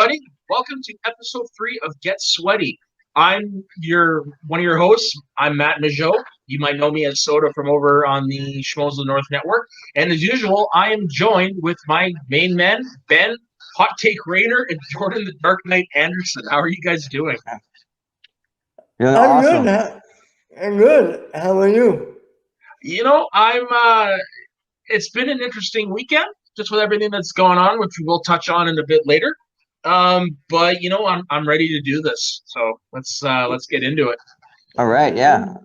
everybody. Welcome to episode 3 of Get Sweaty. I'm one of your hosts. I'm Matt Majot. You might know me as Soda from over on the Schmoes of the North Network. And as usual, I am joined with my main men, Ben, Hot Take Raider, and Jordan the Dark Knight Anderson. How are you guys doing? Doing I'm awesome. good. I'm good. How are you? It's been an interesting weekend, just with everything that's going on, which we will touch on in a bit later. But I'm ready to do this. So let's get into it. All right, yeah,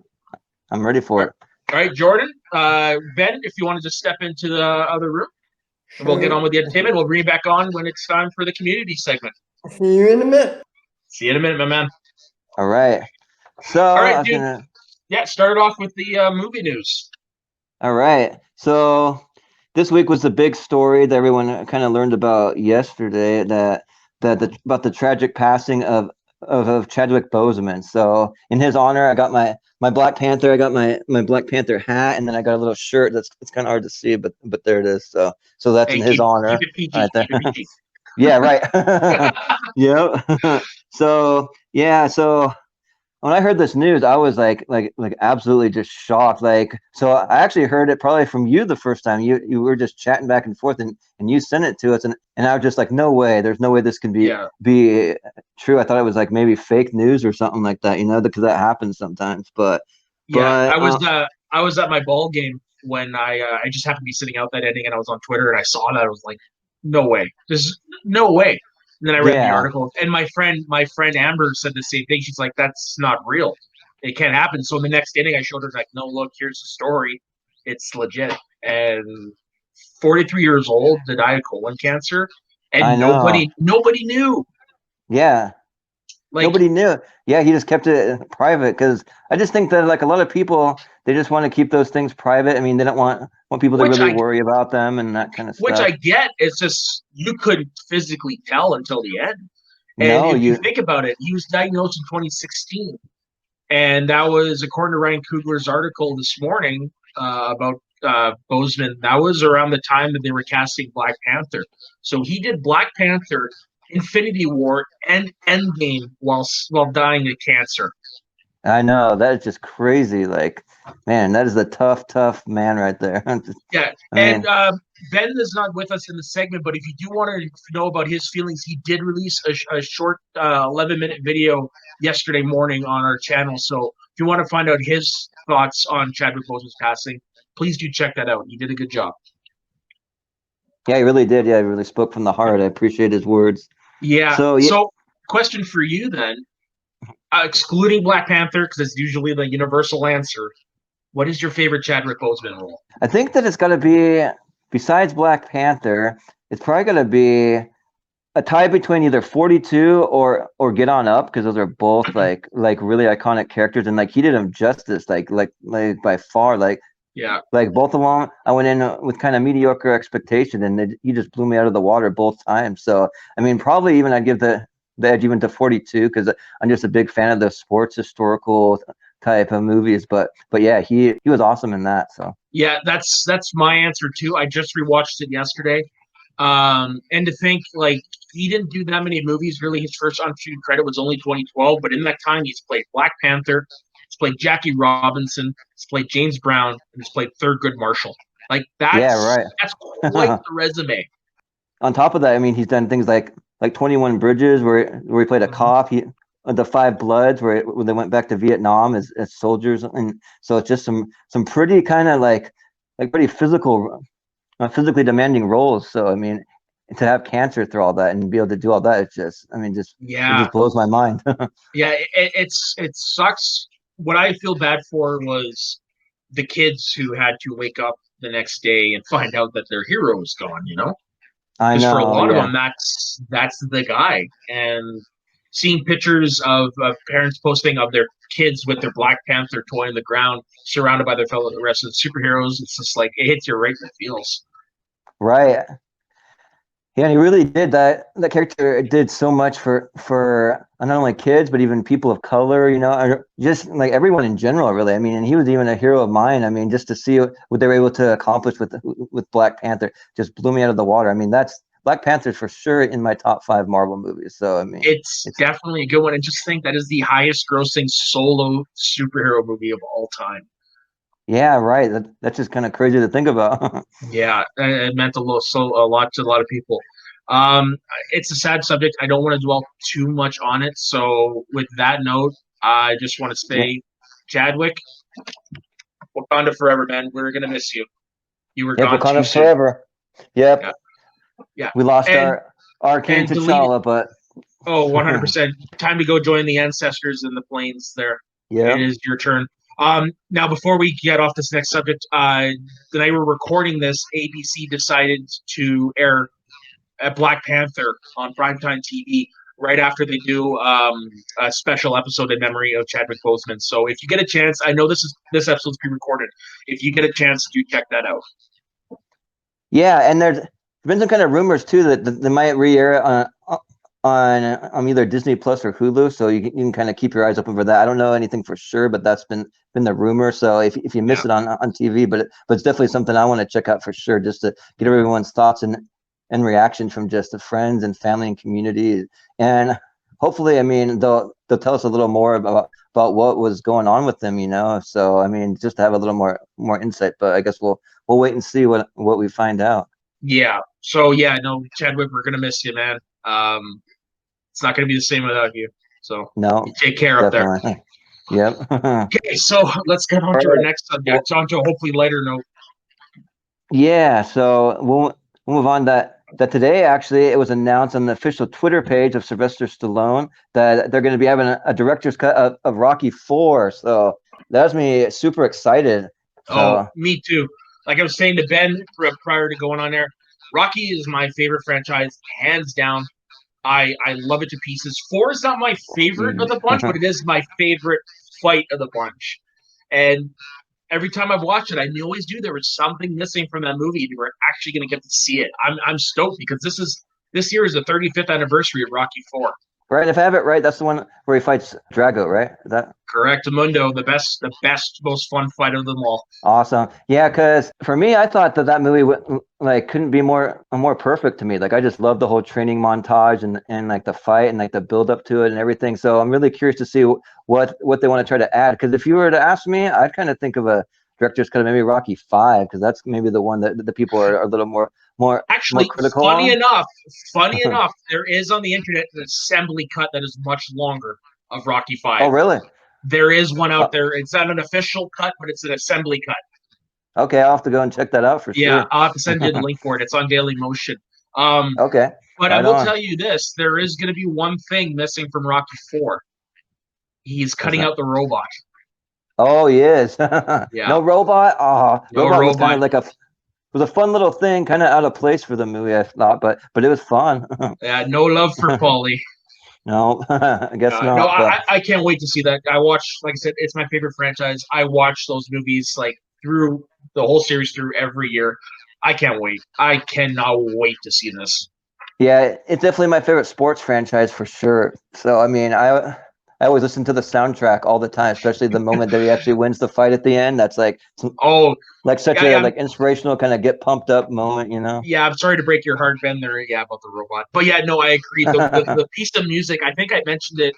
I'm ready for it. All right, Jordan, Ben, if you want to just step into the other room, and we'll get on with the entertainment. We'll bring you back on when it's time for the community segment. See you in a minute. See you in a minute, my man. All right. So, all right, dude. Yeah, start it off with the movie news. All right. So this week was the big story that everyone kind of learned about yesterday, about the tragic passing of Chadwick Boseman. So in his honor, I got my Black Panther. I got my Black Panther hat, and then I got a little shirt. It's kind of hard to see, but there it is. So that's in his honor. Keep it PG. Right there. Keep it PG. Yeah, right. Yep. So when I heard this news, I was like absolutely just shocked. So I actually heard it probably from you the first time. You were just chatting back and forth, and you sent it to us, and I was just like, no way, there's no way this can be true. I thought it was like maybe fake news or something like that, because that happens sometimes. But I was at my ball game when I just happened to be sitting out that ending, and I was on Twitter and I saw that. I was like, no way, there's no way. And then I read the article, and my friend Amber said the same thing. She's like, "That's not real. It can't happen." So in the next inning, I showed her like, "No, look, here's the story. It's legit." And 43 years old, to die of colon cancer, and nobody knew. Yeah, nobody knew. Yeah, he just kept it private because I just think that like a lot of people, they just want to keep those things private. I mean, they don't want people to really worry about them and that kind of stuff. Which I get. It's just you couldn't physically tell until the end. And if you think about it, he was diagnosed in 2016. And that was, according to Ryan Coogler's article this morning about Boseman, that was around the time that they were casting Black Panther. So he did Black Panther, Infinity War, and Endgame while dying of cancer. I know, that is just crazy. Like, man, that is a tough man right there. Yeah, and Ben is not with us in the segment, but if you do want to know about his feelings, he did release a short 11-minute video yesterday morning on our channel. So if you want to find out his thoughts on Chadwick Boseman's passing, please do check that out. He did a good job. Yeah, he really did. Yeah, he really spoke from the heart. I appreciate his words. Yeah. So question for you then. Excluding Black Panther, because it's usually the universal answer, what is your favorite Chadwick Boseman role? I think that it's got to be, besides Black Panther, it's probably going to be a tie between either 42 or Get On Up, because those are both like really iconic characters, and like he did them justice, like by far, like both of them. I went in with kind of mediocre expectation, and he just blew me out of the water both times. So I mean, probably even I'd give the edge even to 42 because I'm just a big fan of the sports historical type of movies. But yeah, he was awesome in that. So yeah, that's my answer too. I just rewatched it yesterday, and to think like he didn't do that many movies. Really, his first on-screen credit was only 2012. But in that time, he's played Black Panther, he's played Jackie Robinson, he's played James Brown, and he's played Thurgood Marshall. Like that's quite the resume. On top of that, I mean, he's done things like 21 Bridges, where he played a cop. The Five Bloods, where they went back to Vietnam as soldiers, and so it's just some pretty kind of like pretty physically demanding roles. So I mean, to have cancer through all that and be able to do all that, it just blows my mind. Yeah, it sucks. What I feel bad for was the kids who had to wake up the next day and find out that their hero is gone. I know. For a lot of them, that's the guy. And seeing pictures of parents posting of their kids with their Black Panther toy on the ground, surrounded by the rest of the superheroes, it's just like it hits you right in the feels. Right. Yeah, and he really did that. That character did so much for not only kids but even people of color. Just like everyone in general, really. I mean, and he was even a hero of mine. I mean, just to see what they were able to accomplish with Black Panther just blew me out of the water. I mean, that's Black Panther's for sure in my top 5 Marvel movies. So I mean, it's definitely a good one. And just think that is the highest grossing solo superhero movie of all time. Yeah, right. That's just kind of crazy to think about. Yeah, it meant a lot to a lot of people. It's a sad subject. I don't want to dwell too much on it. So with that note, I just want to Yeah. say, Chadwick, Wakanda forever, man. We're gonna miss you. You were Yep, gone too Wakanda soon. forever. Yep. Yeah, yeah. We lost And our King delete. T'Challa, but 100%. Time to go join the ancestors in the plains. There, yeah. it is your turn. Now, before we get off this next subject, the night we're recording this, ABC decided to air a Black Panther on primetime TV right after they do a special episode in memory of Chadwick Boseman. So if you get a chance, I know this episode's pre-recorded. If you get a chance, do check that out. Yeah, and there's been some kind of rumors too that they might re-air it on either Disney Plus or Hulu, so you can kind of keep your eyes open for that. I don't know anything for sure, but that's been the rumor. So if you miss it on TV, but it's definitely something I want to check out for sure, just to get everyone's thoughts and reaction from just the friends and family and community, and hopefully, I mean, they'll tell us a little more about what was going on with them, you know. So I mean, just to have a little more insight, but I guess we'll wait and see what we find out. Yeah. So yeah, no, Chadwick, we're gonna miss you, man. It's not gonna be the same without you. So No, you take care up there. Yep. Okay, so let's get on to our next subject. On to a hopefully lighter note. Yeah, so we'll move on. That today, actually, it was announced on the official Twitter page of Sylvester Stallone that they're going to be having a director's cut of Rocky 4. So that has me super excited. So, me too. Like I was saying to Ben prior to going on there, Rocky is my favorite franchise, hands down. I love it to pieces. 4 is not my favorite of the bunch, but it is my favorite fight of the bunch. And every time I've watched it, I always do. There was something missing from that movie. You were actually going to get to see it. I'm stoked because this year is the 35th anniversary of Rocky 4. Right, if I have it right, that's the one where he fights Drago, right? Is that correct? Mundo, the best, most fun fight of them all. Awesome. Yeah, because for me, I thought that movie couldn't be more perfect to me. Like I just love the whole training montage and like the fight and like the build up to it and everything. So I'm really curious to see what they want to try to add. Because if you were to ask me, I'd kind of think of a director's cut of maybe Rocky 5, because that's maybe the one that the people are a little more actually more critical. Funny enough, there is on the internet an assembly cut that is much longer of Rocky 5. Oh, really? There is one out there. It's not an official cut, but it's an assembly cut. Okay, I'll have to go and check that out for sure. Yeah, I'll have to send you the link for it. It's on Daily Motion. Okay. But I will tell you this: there is going to be one thing missing from Rocky 4. He's cutting out the robot. Oh, he is. Yeah. No robot. Oh, no robot was kind of like it was a fun little thing, kind of out of place for the movie, I thought, but it was fun. Yeah, no love for Paulie. No, I guess not. No, I can't wait to see that. I watch, like I said, it's my favorite franchise. I watch those movies like through the whole series through every year. I can't wait. I cannot wait to see this. Yeah, it's definitely my favorite sports franchise for sure. So I mean, I always listen to the soundtrack all the time, especially the moment that he actually wins the fight at the end. That's like such a inspirational kind of get pumped up moment, you know? Yeah, I'm sorry to break your heart, Ben. There, about the robot, but yeah, no, I agree. The piece of music, I think I mentioned it.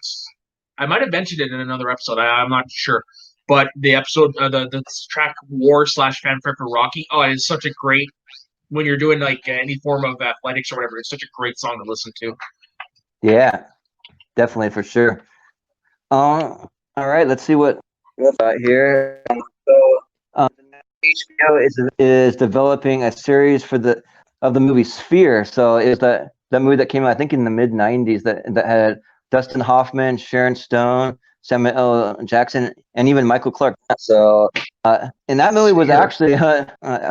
I might have mentioned it in another episode. I'm not sure, but the episode, the track "War" / fanfare for Rocky. Oh, it's such a great when you're doing like any form of athletics or whatever. It's such a great song to listen to. Yeah, definitely for sure. All right, let's see what we got here. So, HBO is developing a series of the movie Sphere. So it's that movie that came out, I think, in the mid '90s that had Dustin Hoffman, Sharon Stone, Samuel L. Jackson, and even Michael Clark. So, and that movie was actually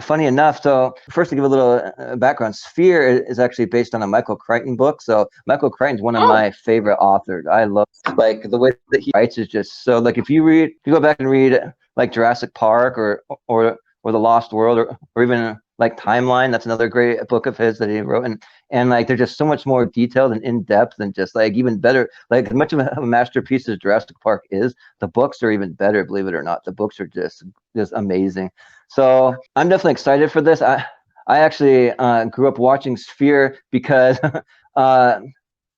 funny enough. So, first to give a little background, Sphere is actually based on a Michael Crichton book. So, Michael Crichton's one of my favorite authors. I love like the way that he writes is just so like if you go back and read like Jurassic Park or The Lost World or even like Timeline, that's another great book of his that he wrote, and like they're just so much more detailed and in depth and just like even better. Like as much of a masterpiece as Jurassic Park is, the books are even better, believe it or not. The books are just amazing. So I'm definitely excited for this. I actually grew up watching Sphere because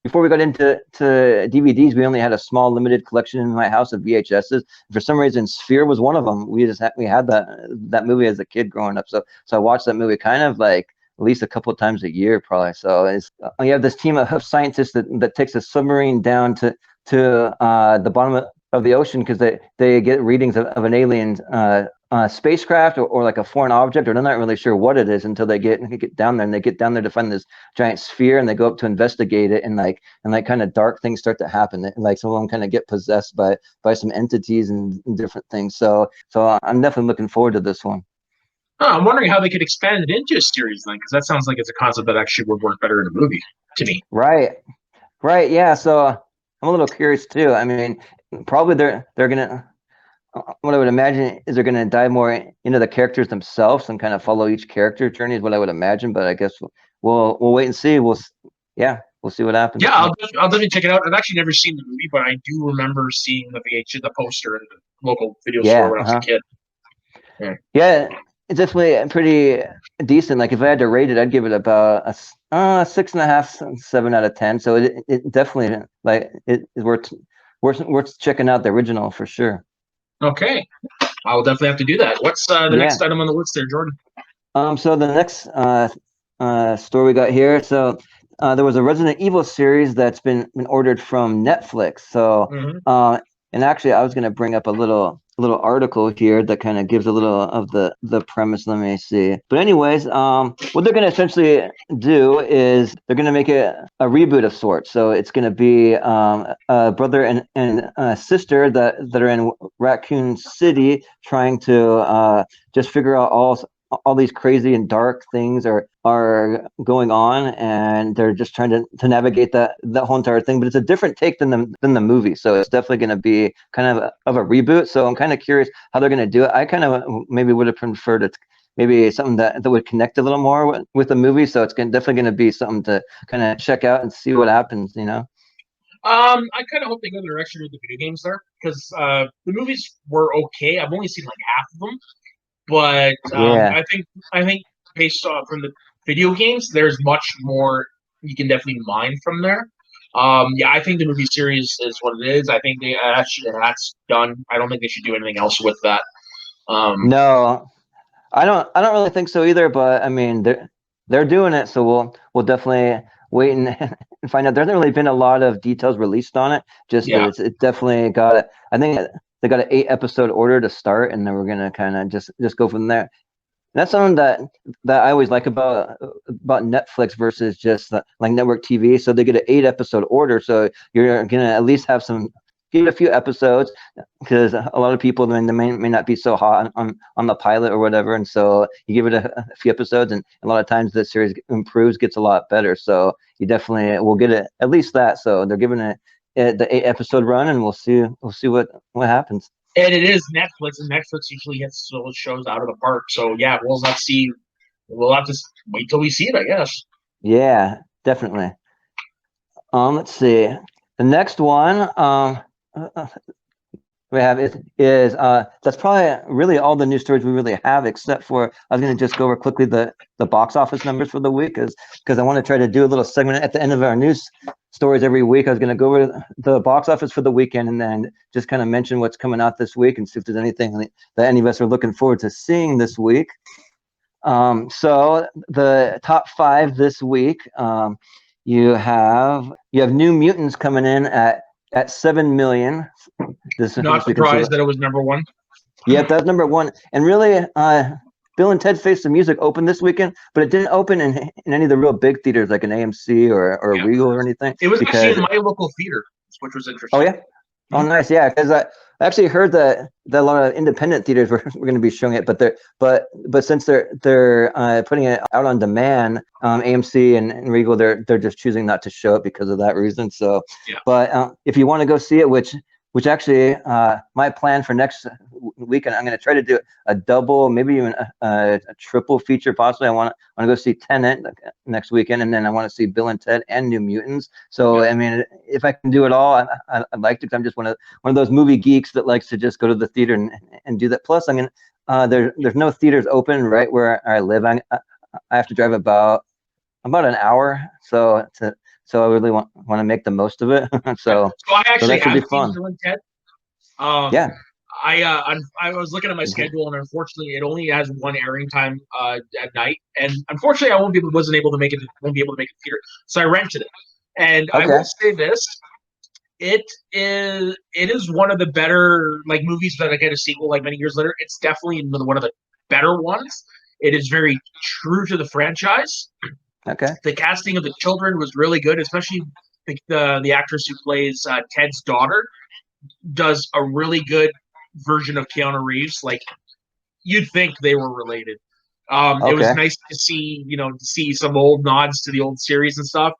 before we got into DVDs, we only had a small limited collection in my house of VHSs. For some reason, Sphere was one of them. We had that movie as a kid growing up. So I watched that movie kind of like at least a couple of times a year, probably. So you have this team of scientists that takes a submarine down to the bottom of the ocean because they get readings of an alien spacecraft or like a foreign object, or they're not really sure what it is until they get down there, and they get down there to find this giant sphere, and they go up to investigate it, and kind of dark things start to happen, and like some of them kind of get possessed by some entities and different things. So I'm definitely looking forward to this one. Oh, I'm wondering how they could expand it into a series then, because that sounds like it's a concept that actually would work better in a movie to me. Right, yeah. So I'm a little curious too. I mean, probably they're gonna. What I would imagine is they're going to dive more into the characters themselves and kind of follow each character journey is what I would imagine. But I guess we'll wait and see. We'll see what happens. Yeah, I'll definitely check it out. I've actually never seen the movie, but I do remember seeing the poster in the local video store when I was a kid. Yeah, it's definitely pretty decent. Like if I had to rate it, I'd give it about a 6.5, 7 out of 10. So it definitely like it is worth checking out the original for sure. Okay, I will definitely have to do that. What's the next item on the list there, Jordan? So the next story we got here. So there was a Resident Evil series that's been ordered from Netflix. So and actually, I was going to bring up a little article here that kind of gives a little of the premise. Let me see. But anyways, what they're going to essentially do is they're going to make a reboot of sorts. So it's going to be a brother and a sister that are in Raccoon City trying to just figure out all these crazy and dark things are going on, and they're just trying to navigate that whole entire thing. But it's a different take than the movie, so it's definitely going to be kind of a reboot. So I'm kind of curious how they're going to do it. I kind of maybe would have preferred it maybe something that would connect a little more with the movie. So it's definitely going to be something to kind of check out and see what happens. I kind of hope they go the direction with the video games there, because the movies were okay. I've only seen like half of them. But I think based off from the video games, there's much more you can definitely mine from there. I think the movie series is what it is. I think that's done. I don't think they should do anything else with that. No, I don't really think so either. But I mean, they're doing it, so we'll definitely wait and find out. There hasn't really been a lot of details released on it. Just that it definitely got. I think they got an 8-episode order to start, and then we're gonna kind of just go from there. And that's something that I always like about Netflix versus just like network TV. So they get an 8-episode order, so you're gonna at least have get a few episodes, because a lot of people they may not be so hot on the pilot or whatever, and so you give it a few episodes, and a lot of times the series improves, gets a lot better. So you definitely will get it at least that. So they're giving it the 8-episode run, and we'll see what happens. And it is Netflix, and Netflix usually hits those shows out of the park. So yeah, we'll have to wait till we see it, I guess. Yeah, definitely. Let's see. The next one we have is that's probably really all the news stories we really have, except for I was going to just go over quickly the box office numbers for the week, because I want to try to do a little segment at the end of our news stories every week. I was going to go over the box office for the weekend, and then just kind of mention what's coming out this week and see if there's anything that any of us are looking forward to seeing this week. So the top 5 this week, you have New Mutants coming in at 7 million. Not surprised that it was number 1. Yep, that's number 1. And really, Bill and Ted Face the Music opened this weekend, but it didn't open in any of the real big theaters like an AMC or Regal or anything. It was actually in my local theater, which was interesting. Oh yeah. Oh, nice. Yeah, because I actually heard that a lot of independent theaters were going to be showing it, but since they're putting it out on demand, AMC and Regal they're just choosing not to show it because of that reason. So, but if you want to go see it, which actually my plan for next weekend, I'm going to try to do a double, maybe even a triple feature possibly. I want to go see Tenet next weekend, and then I want to see Bill and Ted and New Mutants. So I mean, if I can do it all, I'd like to. Cause I'm just one of those movie geeks that likes to just go to the theater and do that. Plus, I mean, there's no theaters open right where I live. I have to drive about an hour, so I really want to make the most of it. So I So actually that should be have seen fun. Bill and Ted. Um, Yeah. I was looking at my schedule, and unfortunately, it only has one airing time at night. And unfortunately, wasn't able to make it. Won't be able to make it theater, so I rented it. And I Okay. will say this: it is one of the better like movies that I get a sequel like many years later. It's definitely one of the better ones. It is very true to the franchise. Okay. The casting of the children was really good, especially the actress who plays Ted's daughter does a really good version of Keanu Reeves. Like you'd think they were related. It was Okay. nice to see, to see some old nods to the old series and stuff.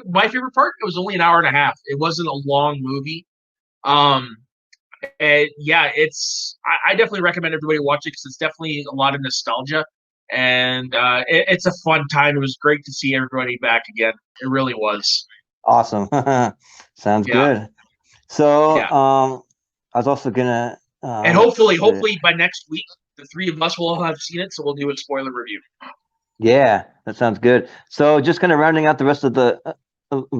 My favorite part, it was only an hour and a half. It wasn't a long movie. Um, and yeah, I definitely recommend everybody watch it because it's definitely a lot of nostalgia, and it's a fun time. It was great to see everybody back again. It really was. Awesome. Sounds Yeah, good. So, yeah. I was also gonna, And let's see. hopefully by next week, the three of us will all have seen it, so we'll do a spoiler review. Yeah, that sounds good. So, just kind of rounding out the rest of the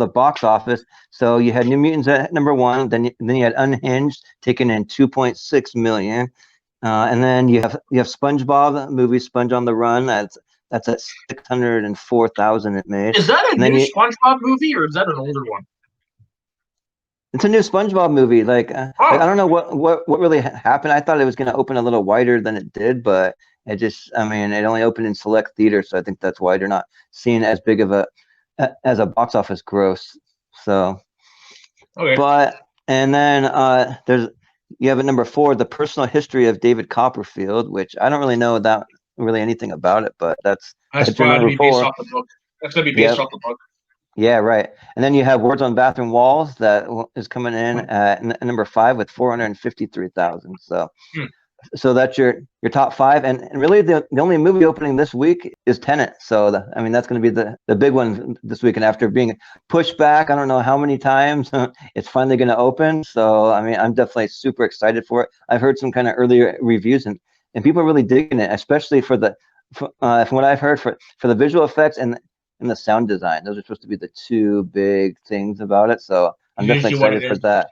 box office. So you had New Mutants at number one, then you had Unhinged taking in 2.6 million, and then you have SpongeBob movie Sponge on the Run. That's at 604,000 it made, Is that a and then new you SpongeBob movie or is that an older one? it's a new SpongeBob movie. Like I Oh, don't know what really happened. I thought it was going to open a little wider than it did, but I mean, it only opened in select theaters, so I think that's why they're not seeing as big of as a box office gross. So, okay. but and then there's you have at number four, The Personal History of David Copperfield, which I don't really know that really anything about it, but That's that's your probably to number be based four. off the book. That's going to be based Yep. off the book. Yeah, right. And then you have Words on Bathroom Walls that is coming in at number five with 453,000. Hmm. So that's your top five. And really the only movie opening this week is Tenet. So I mean that's going to be the big one this week. And after being pushed back, I don't know how many times, it's finally going to open. So I mean I'm definitely super excited for it. I've heard some kind of earlier reviews and people are really digging it, especially from what I've heard for the visual effects and the sound design. Those are supposed to be the two big things about it. So I'm definitely Usually what it excited for is. that.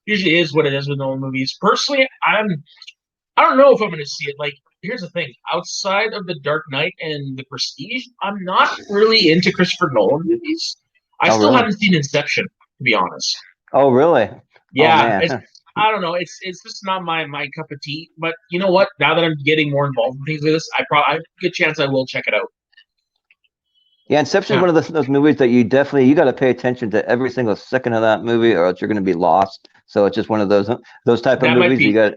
Usually is what it is with Nolan movies. Personally, I don't know if I'm going to see it. Like, here's the thing: outside of The Dark Knight and The Prestige, I'm not really into Christopher Nolan movies. I Oh, still really? haven't seen Inception, to be honest. Oh, really? Oh, Yeah, man. I don't know. It's just not my cup of tea. But you know what? Now that I'm getting more involved in things like this, I have a good chance I will check it out. Yeah, Inception is Yeah, one of those movies that you got to pay attention to every single second of that movie, or else you're going to be lost. So it's just one of those type of that might movies you be got.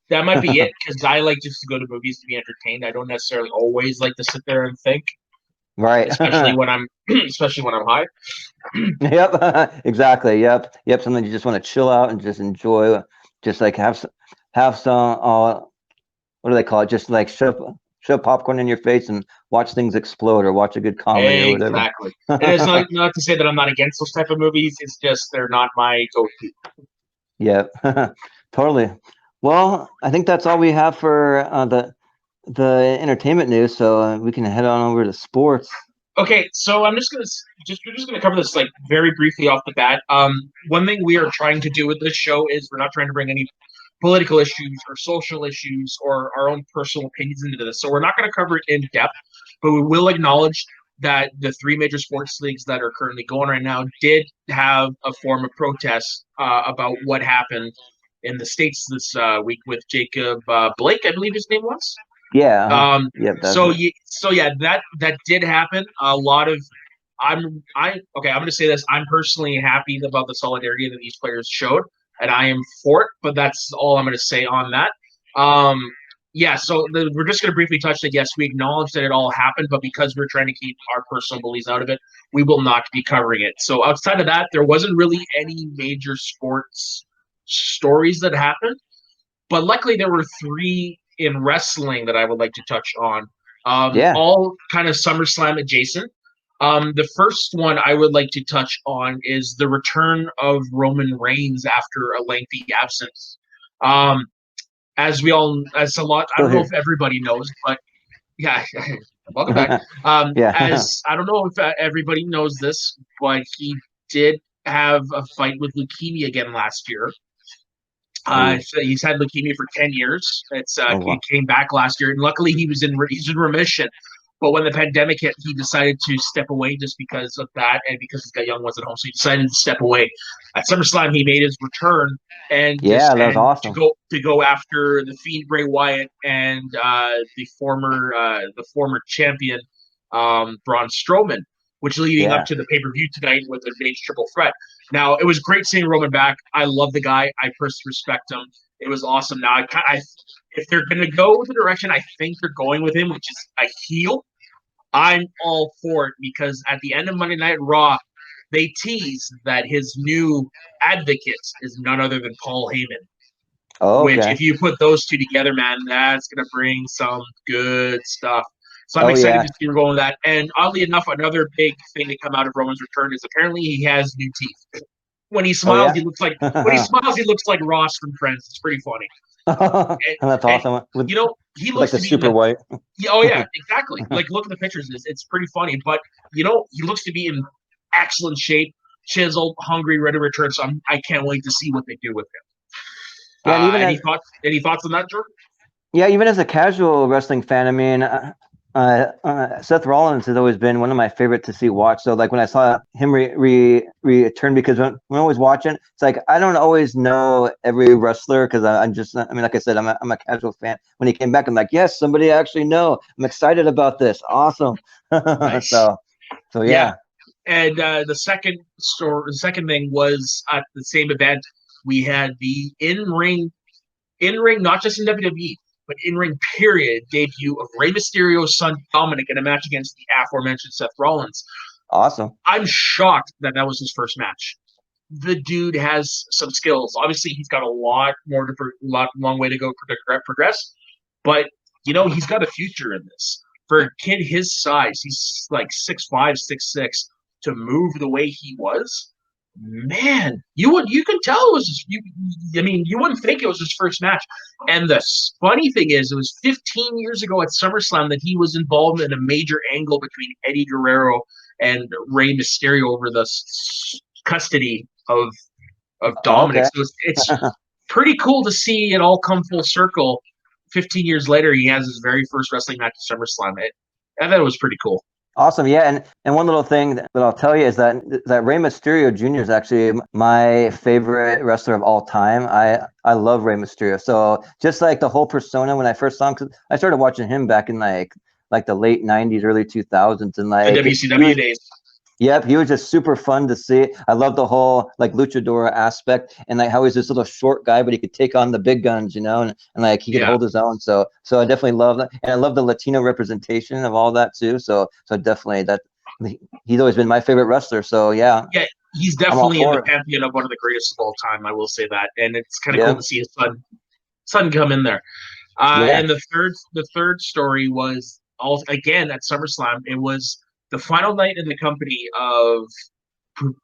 that might be it because I like just to go to movies to be entertained. I don't necessarily always like to sit there and think, Right. especially when I'm especially when I'm high. Yep. Exactly. Yep. Something you just want to chill out and just enjoy, just like have some what do they call it? Just like shove popcorn in your face and watch things explode, or watch a good comedy or whatever. Exactly. And it's not to say that I'm not against those type of movies. It's just they're not my go-to. Yep. Totally. Well, I think that's all we have for the entertainment news. So we can head on over to sports. Okay, so we're just gonna cover this like very briefly off the bat. One thing we are trying to do with this show is we're not trying to bring any political issues or social issues or our own personal opinions into this. So we're not going to cover it in depth, but we will acknowledge that the three major sports leagues that are currently going right now did have a form of protest about what happened in the states this week with Jacob Blake, I believe his name was. Yeah. Yep. That's So it. yeah, that did happen. A lot of okay. I'm going to say this. I'm personally happy about the solidarity that these players showed, and I am for it. But that's all I'm going to say on that. Um, yeah. So we're just going to briefly touch that. Yes, we acknowledge that it all happened, but because we're trying to keep our personal beliefs out of it, we will not be covering it. So outside of that, there wasn't really any major sports stories that happened. But luckily, there were three in wrestling that I would like to touch on, Yeah. all kind of SummerSlam adjacent. The first one I would like to touch on is the return of Roman Reigns after a lengthy absence. Um, as a lot, I Still don't know here. if everybody knows, but Yeah, welcome back. Yeah. As I don't know if everybody knows this, but he did have a fight with leukemia again last year. Oh, So he's had leukemia for 10 years. oh It wow. came back last year, and luckily he's in remission. But when the pandemic hit, he decided to step away just because of that, and because he's got young ones at home. So he decided to step away. At SummerSlam, he made his return Yeah, that was to awesome. go after the Fiend Bray Wyatt and the former champion Braun Strowman, which leading up Yeah. to the pay per view tonight with a major triple threat. Now, it was great seeing Roman back. I love the guy. I personally respect him. It was awesome. Now, if they're going to go with the direction I think they're going with him, which is a heel, I'm all for it because at the end of Monday Night Raw, they tease that his new advocate is none other than Paul Heyman. Oh, Which, okay. if you put those two together, man, that's going to bring some good stuff. So I'm Oh excited yeah. to see where we're going with that. And oddly enough, another big thing to come out of Roman's return is apparently he has new teeth. When he Oh smiles, yeah. he looks like Ross from Friends. It's pretty funny. And, That's and awesome. you know, he With like looks the to be in super the white. yeah, oh yeah, exactly. Like look at the pictures. It's pretty funny. But he looks to be in excellent shape, chiseled, hungry, ready to return. So I can't wait to see what they do with him. Yeah, and even as Any thoughts on that, Jordan? yeah, even as a casual wrestling fan, I mean, Seth Rollins has always been one of my favorite to see watch. So like when I saw him return, because when I was watching, it's like I don't always know every wrestler because I'm just, I mean, like I said, I'm a casual fan. When he came back, I'm like, yes, somebody actually know. I'm excited about this. Awesome. Nice. so so Yeah. yeah, And the second thing was at the same event we had the in ring, not just in WWE, but in ring period debut of Rey Mysterio's son Dominic in a match against the aforementioned Seth Rollins. awesome. I'm shocked that that was his first match. The dude has some skills. Obviously, he's got a lot more long way to go to progress, but he's got a future in this. For a kid his size, he's like 6'5", 6'6", to move the way he was. Man, you could tell it was I mean, you wouldn't think it was his first match. And the funny thing is, it was 15 years ago at SummerSlam that he was involved in a major angle between Eddie Guerrero and Rey Mysterio over the custody of Dominic. Okay. So it's pretty cool to see it all come full circle. 15 years later, he has his very first wrestling match at SummerSlam. I thought it was pretty cool. Awesome, yeah, and one little thing that I'll tell you is that Rey Mysterio Jr. is actually my favorite wrestler of all time. I love Rey Mysterio. So just like the whole persona when I first saw him, 'cause I started watching him back in like the late '90s, early 2000s, and The like he WCW was. days. Yep, he was just super fun to see. I love the whole like luchador aspect and like how he's this little short guy, but he could take on the big guns, and like he could Yeah. hold his own. So I definitely love that, and I love the Latino representation of all that too. So definitely that he's always been my favorite wrestler. So yeah, Yeah, he's I'm all definitely in the for it. pantheon of one of the greatest of all time. I will say that, and it's kind of cool Yeah, to see his son come in there. yeah, And the third story was all again at SummerSlam. It was the final night in the company of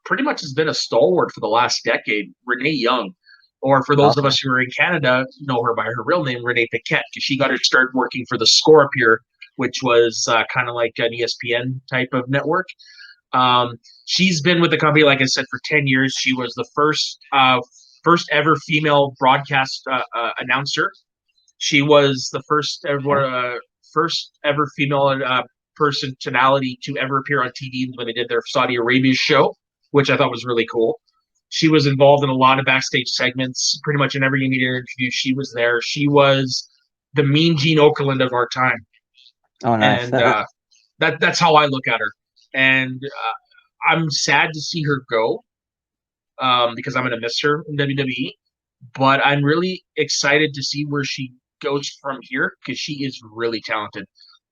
pretty much has been a stalwart for the last decade, Renee Young. Or for those of awesome. us who are in Canada, know her by her real name, Renee Paquette, because she got her start working for the Score Up here, which was kind of like an ESPN type of network. She's been with the company, like I said, for 10 years. She was the first ever female broadcast announcer. She was the first ever female personality to ever appear on TV when they did their Saudi Arabia show, which I thought was really cool. She was involved in a lot of backstage segments. Pretty much in every media interview, she was there. She was the Mean Gene Okerlund of our time, Oh, nice. and that's how I look at her. And I'm sad to see her go because I'm going to miss her in WWE. But I'm really excited to see where she goes from here because she is really talented.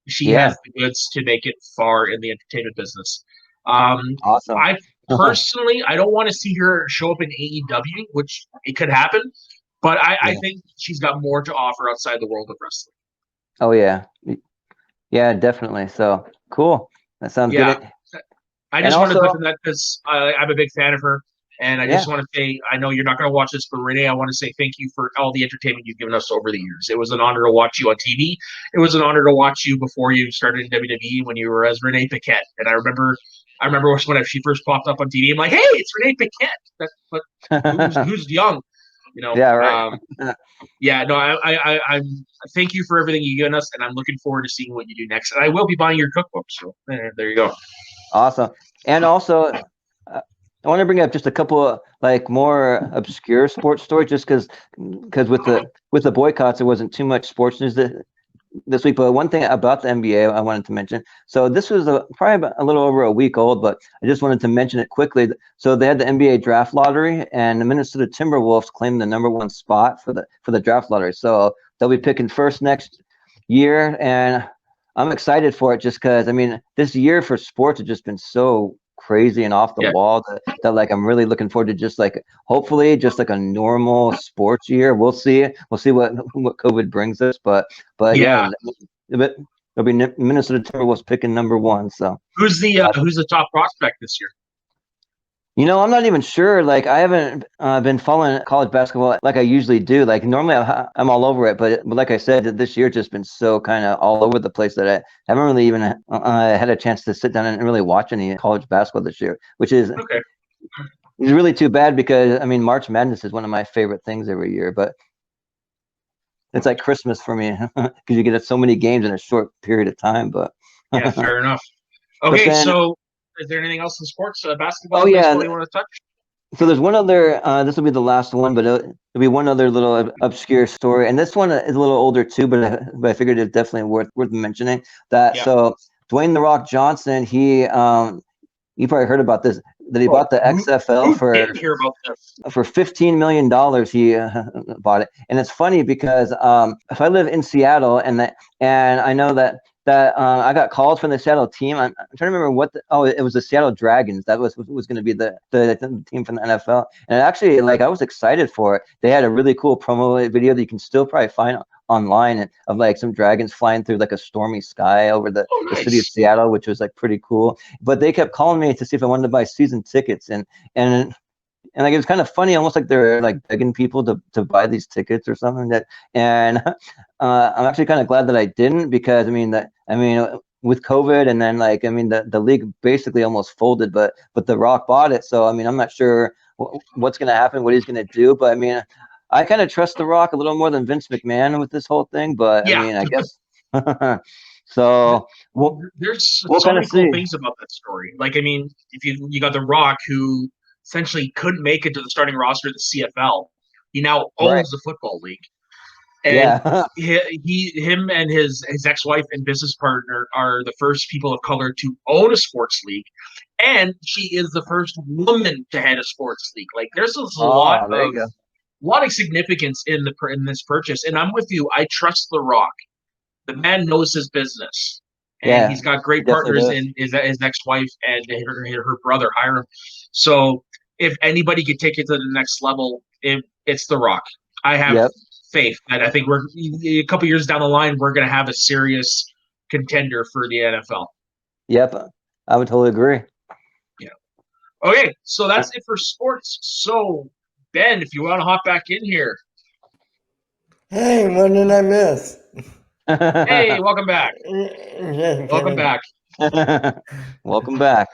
She Yeah, has the goods to make it far in the entertainment business. Um, awesome. I personally, I don't want to see her show up in AEW, which it could happen, but I Yeah. think she's got more to offer outside the world of wrestling. Oh yeah, yeah, definitely. So cool. That sounds Yeah, good. I And just wanted to touch also, on that because I'm a big fan of her, And I just want to say, I know you're not going to watch this, but Renee, I want to say thank you for all the entertainment you've given us over the years. It was an honor to watch you on TV. It was an honor to watch you before you started in WWE when you were as Renee Paquette. And I remember when she first popped up on TV, I'm like, hey, it's Renee Paquette. But who's young, you know? Yeah, right. Yeah, no, I'm thank you for everything you've given us, and I'm looking forward to seeing what you do next. And I will be buying your cookbook. So there you go. Awesome. And also, I want to bring up just a couple of like more obscure sports stories, just because with the boycotts, there wasn't too much sports news this week. But one thing about the NBA I wanted to mention. So this was probably a little over a week old, but I just wanted to mention it quickly. So they had the NBA draft lottery, and the Minnesota Timberwolves claimed the #1 spot for the draft lottery. So they'll be picking first next year, and I'm excited for it just because I mean this year for sports has just been so crazy and off the wall that like I'm really looking forward to just like hopefully just like a normal sports year. We'll see what COVID brings us, but yeah it'll be Minnesota Timberwolves picking #1. So who's the top prospect this year? You know, I'm not even sure. Like, I haven't been following college basketball like I usually do. Like, normally I'm all over it, but like I said, this year just been so kind of all over the place that I haven't really even had a chance to sit down and really watch any college basketball this year, which is really too bad because I mean, March Madness is one of my favorite things every year, but it's like Christmas for me because you get so many games in a short period of time. But yeah, fair enough. Okay, so. Is there anything else in sports, basketball, baseball you want to touch? So there's one other, this will be the last one, but it'll be one other little obscure story. And this one is a little older too, but I figured it's definitely worth mentioning that. Yeah. So Dwayne "The Rock" Johnson, you probably heard about this, that he bought the XFL for $15 million. He bought it. And it's funny because if I live in Seattle and I know that I got called from the Seattle team. I'm trying to remember it was the Seattle Dragons. That was going to be the team from the NFL. And actually, like, I was excited for it. They had a really cool promo video that you can still probably find online of like some dragons flying through like a stormy sky over the city of Seattle, which was like pretty cool. But they kept calling me to see if I wanted to buy season tickets, and like it was kind of funny, almost like they're like begging people to buy these tickets or something. I'm actually kind of glad that I didn't because I mean with COVID and then like I mean the league basically almost folded, but The Rock bought it, so I mean I'm not sure what's going to happen, what he's going to do, but I mean I kind of trust The Rock a little more than Vince McMahon with this whole thing, but I mean I guess. So there's so many cool things about that story. Like I mean, if you got The Rock who essentially couldn't make it to the starting roster of the CFL. He now owns the football league. And him and his ex-wife and business partner are the first people of color to own a sports league. And she is the first woman to head a sports league. Like there's a lot of significance in this purchase. And I'm with you. I trust The Rock. The man knows his business. And he's got great partners in his ex-wife and her brother Hiram. So if anybody could take it to the next level, it's The Rock. I have faith that I think we're a couple years down the line, we're going to have a serious contender for the NFL. Yep, I would totally agree. Yeah. Okay, so that's it for sports. So, Ben, if you want to hop back in here. Hey, what did I miss? Hey, welcome back. Welcome back. Welcome back.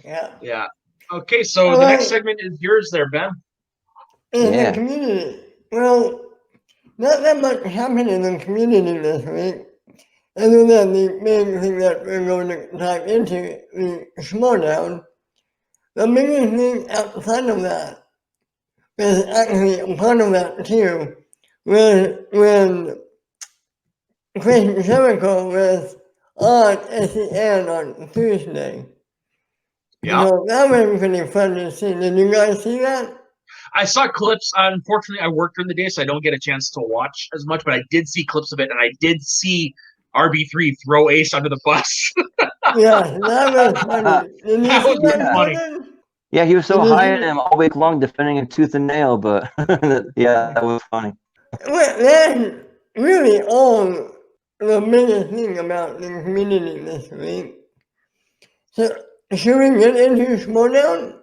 Yeah. Okay, so the next segment is yours there, Ben. In the community. Well, not that much happened in the community this week. Other than the main thing that we're going to dive into, the slowdown. The biggest thing outside of that is actually a part of that too, when Chris Jericho was on SEN on Tuesday. Yeah. So that was pretty fun to see. Did you guys see that? I saw clips. Unfortunately, I worked during the day, so I don't get a chance to watch as much, but I did see clips of it, and I did see RB3 throw Ace under the bus. Yeah, that was funny. That was funny. Yeah, he was so high on him all week long, defending him tooth and nail, but yeah, that was funny. Well, that's really all the biggest thing about the community this week. So, should we get into Schmodown?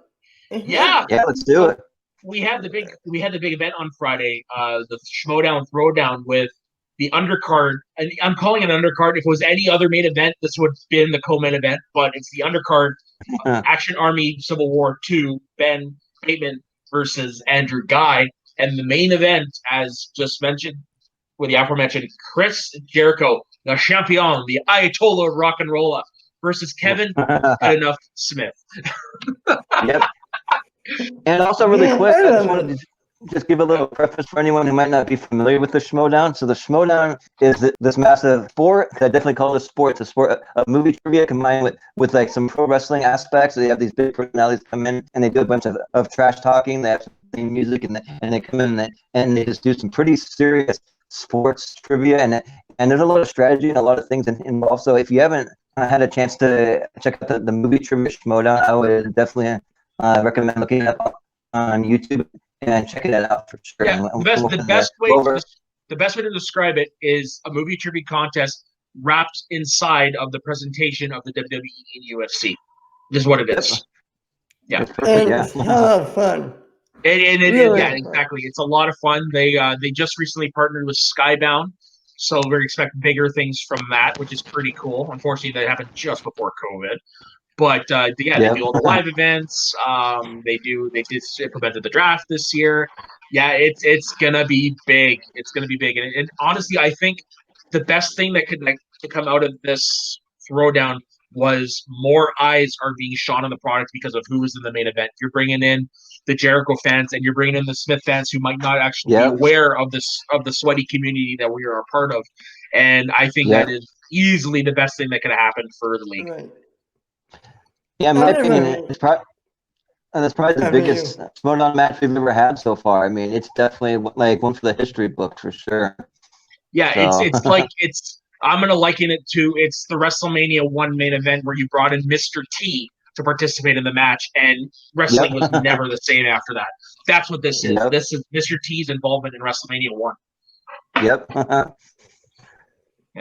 Yeah. Yeah, let's do it. We had the big event on Friday, the Schmodown Throwdown with the undercard, and I'm calling it undercard. If it was any other main event, this would have been the co-main event, but it's the undercard. Action Army Civil War 2, Ben Bateman versus Andrew Guy, and the main event, as just mentioned, with the aforementioned Chris Jericho, the champion, the Ayatollah of rock and roll, versus Kevin Good Enough Smith. Yep. And also, really quick, I just wanted to just give a little preface for anyone who might not be familiar with the Schmodown. So the Schmodown is this massive sport. I definitely call it a sport. It's a sport of movie trivia combined with like some pro wrestling aspects. So they have these big personalities come in and they do a bunch of trash talking. They have some music and they come in and they just do some pretty serious sports trivia. And there's a lot of strategy and a lot of things involved. So if you haven't had a chance to check out the movie trivia Schmodown, I would definitely recommend looking it up on YouTube and checking it out for sure. Yeah, the best way to describe it is a movie trivia contest wrapped inside of the presentation of the WWE and UFC. This is what it is. Yeah, it's perfect. It's hella fun. Yeah, exactly. It's a lot of fun. They just recently partnered with Skybound, so we expect bigger things from that, which is pretty cool. Unfortunately, that happened just before COVID. But they do all the live events. They just implemented the draft this year. Yeah, it's gonna be big. It's gonna be big. And honestly, I think the best thing that could to come out of this throwdown was more eyes are being shone on the product because of who was in the main event. You're bringing in the Jericho fans and you're bringing in the Smith fans who might not actually be aware of the sweaty community that we are a part of. And I think that is easily the best thing that could happen for the league. Right. Yeah, in my opinion, it's probably the biggest Schmodown match we've ever had so far. I mean, it's definitely like one for the history books for sure. Yeah, so. I'm gonna liken it to it's the WrestleMania 1 main event where you brought in Mr. T to participate in the match, and wrestling was never the same after that. That's what this is. This is Mr. T's involvement in WrestleMania 1. Yep.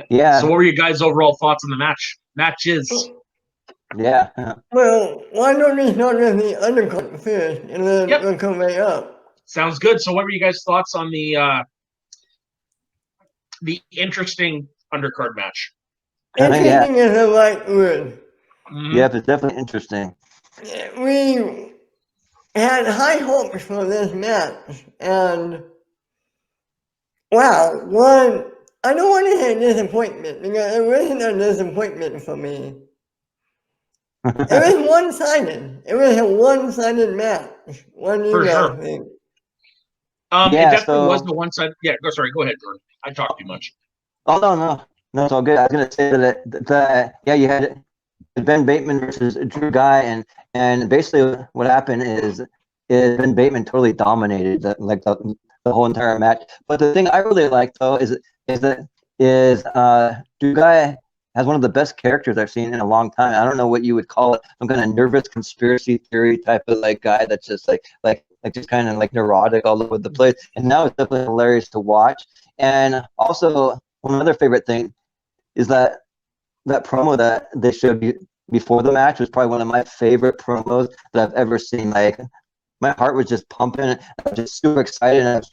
Yeah. So what were your guys' overall thoughts on the matches? Yeah. Well, why don't we start with the undercard first and then we'll come back up? Sounds good. So what were you guys' thoughts on the interesting undercard match? Interesting is the right word. Mm-hmm. Yeah, it's definitely interesting. We had high hopes for this match, and wow, I don't want to say disappointment because it wasn't a disappointment for me. It was one-sided. It was a one-sided match. What do you guys think? It definitely was the one-sided. Yeah, go ahead, Jordan. I talk too much. Oh no, it's all good. I was gonna say that you had Ben Bateman versus Drew Guy, and basically what happened is Ben Bateman totally dominated the whole entire match. But the thing I really like though is Drew Guy has one of the best characters I've seen in a long time. I don't know what you would call it. Some kind of nervous conspiracy theory type of like guy that's just like just kind of like neurotic all over the place. And now it's definitely hilarious to watch. And also one other favorite thing is that promo that they showed before the match was probably one of my favorite promos that I've ever seen. Like my heart was just pumping. I was just super excited.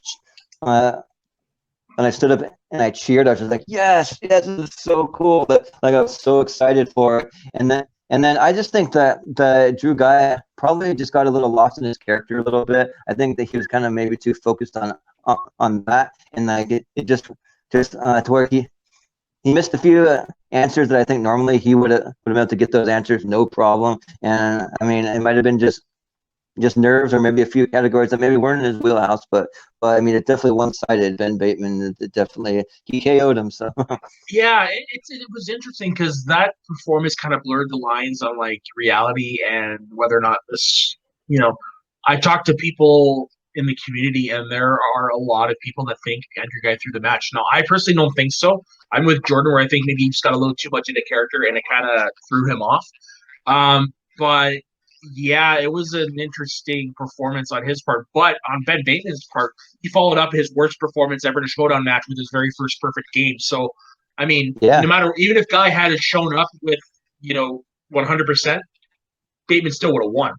And I stood up and I cheered. I was just like, yes, this is so cool. But like I was so excited for it. And then I just think that Drew Guy probably just got a little lost in his character a little bit. I think that he was kind of maybe too focused on that, and like it just to where he missed a few answers that I think normally he would have been able to get those answers no problem. And I mean, it might have been just nerves or maybe a few categories that maybe weren't in his wheelhouse, but I mean, it definitely one-sided. Ben Bateman, it definitely he KO'd him. So yeah, it was interesting because that performance kind of blurred the lines on like reality and whether or not this, I talked to people in the community and there are a lot of people that think Andrew Guy threw the match. Now, I personally don't think so. I'm with Jordan where I think maybe he just got a little too much into character and it kind of threw him off. But yeah, it was an interesting performance on his part. But on Ben Bateman's part, he followed up his worst performance ever in a Schmodown match with his very first perfect game. So, I mean, no matter, even if Guy had shown up with, 100%, Bateman still would have won.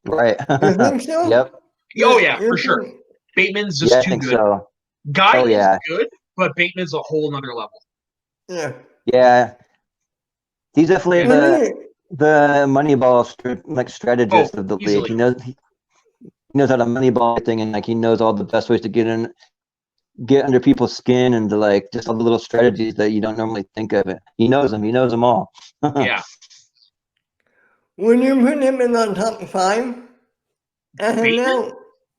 Right. You think so? Yep. Oh yeah, for sure. Bateman's just Yeah, I too think good. so. Guy Oh, is yeah. good, but Bateman's a whole nother level. Yeah. Yeah. He's definitely Yeah. the Moneyball strategist of the league. Easily. He knows how to Moneyball everything, and like he knows all the best ways to get under people's skin, and to like just all the little strategies that you don't normally think of. It. He knows them. He knows them all. Yeah. Would you put him in the top 5? Bateman?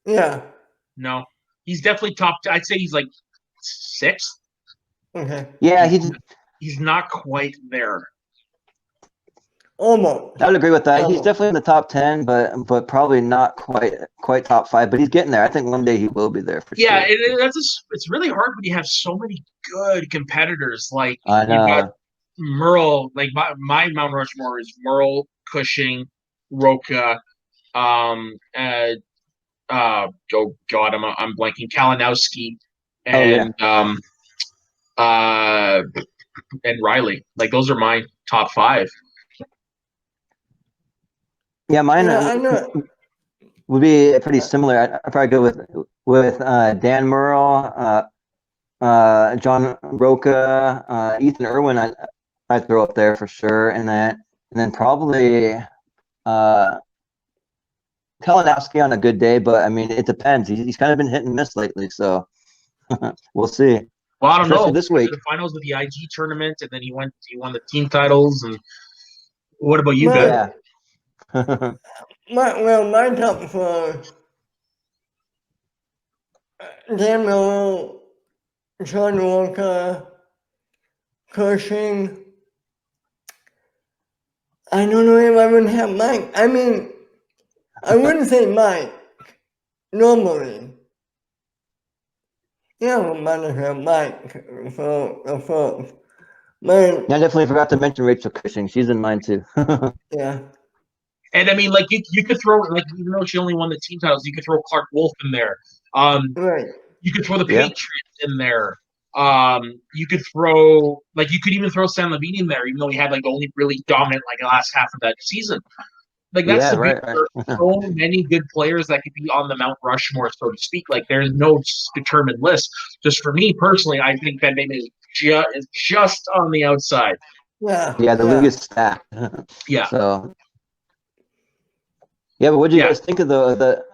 Yeah. No. He's definitely top. I'd say he's like 6th. Okay. Yeah, he's not quite there. Almost. I would agree with that. Almost. He's definitely in the top 10, but probably not quite top 5. But he's getting there. I think one day he will be there for Yeah, sure. it's really hard when you have so many good competitors. Like I know. You got Merle. Like my Mount Rushmore is Merle, Cushing, Roca. Oh God, I'm blanking. Kalinowski and and Riley. Like those are my top 5. Yeah, mine I know. would be pretty similar. I'd probably go with Dan Murrell, John Roca, Ethan Irwin. I'd throw up there for sure, and then probably Kalinowski on a good day. But I mean, it depends. He's kind of been hit and miss lately, so we'll see. Well, I don't Especially know. This week, the finals of the IG tournament, and then he won the team titles. And what about you guys? Yeah. my top 4: Daniel, John Walker, Cushing. I don't know if I would have Mike. I mean, I wouldn't say Mike normally. Yeah, I might have Mike for the first. Man, I definitely forgot to mention Rachel Cushing. She's in mine too. yeah. And I mean, like you could throw, like, even though she only won the team titles, you could throw Clark Wolf in there. Right. You could throw the Patriots in there. You could even throw San Levine in there, even though he had like the only really dominant like last half of that season. Like that's the right. There are so many good players that could be on the Mount Rushmore, so to speak. Like there's no determined list. Just for me personally, I think Ben Bateman is just on the outside. Yeah. Yeah, the league is stacked. Yeah. So. Yeah, but what do you guys think of the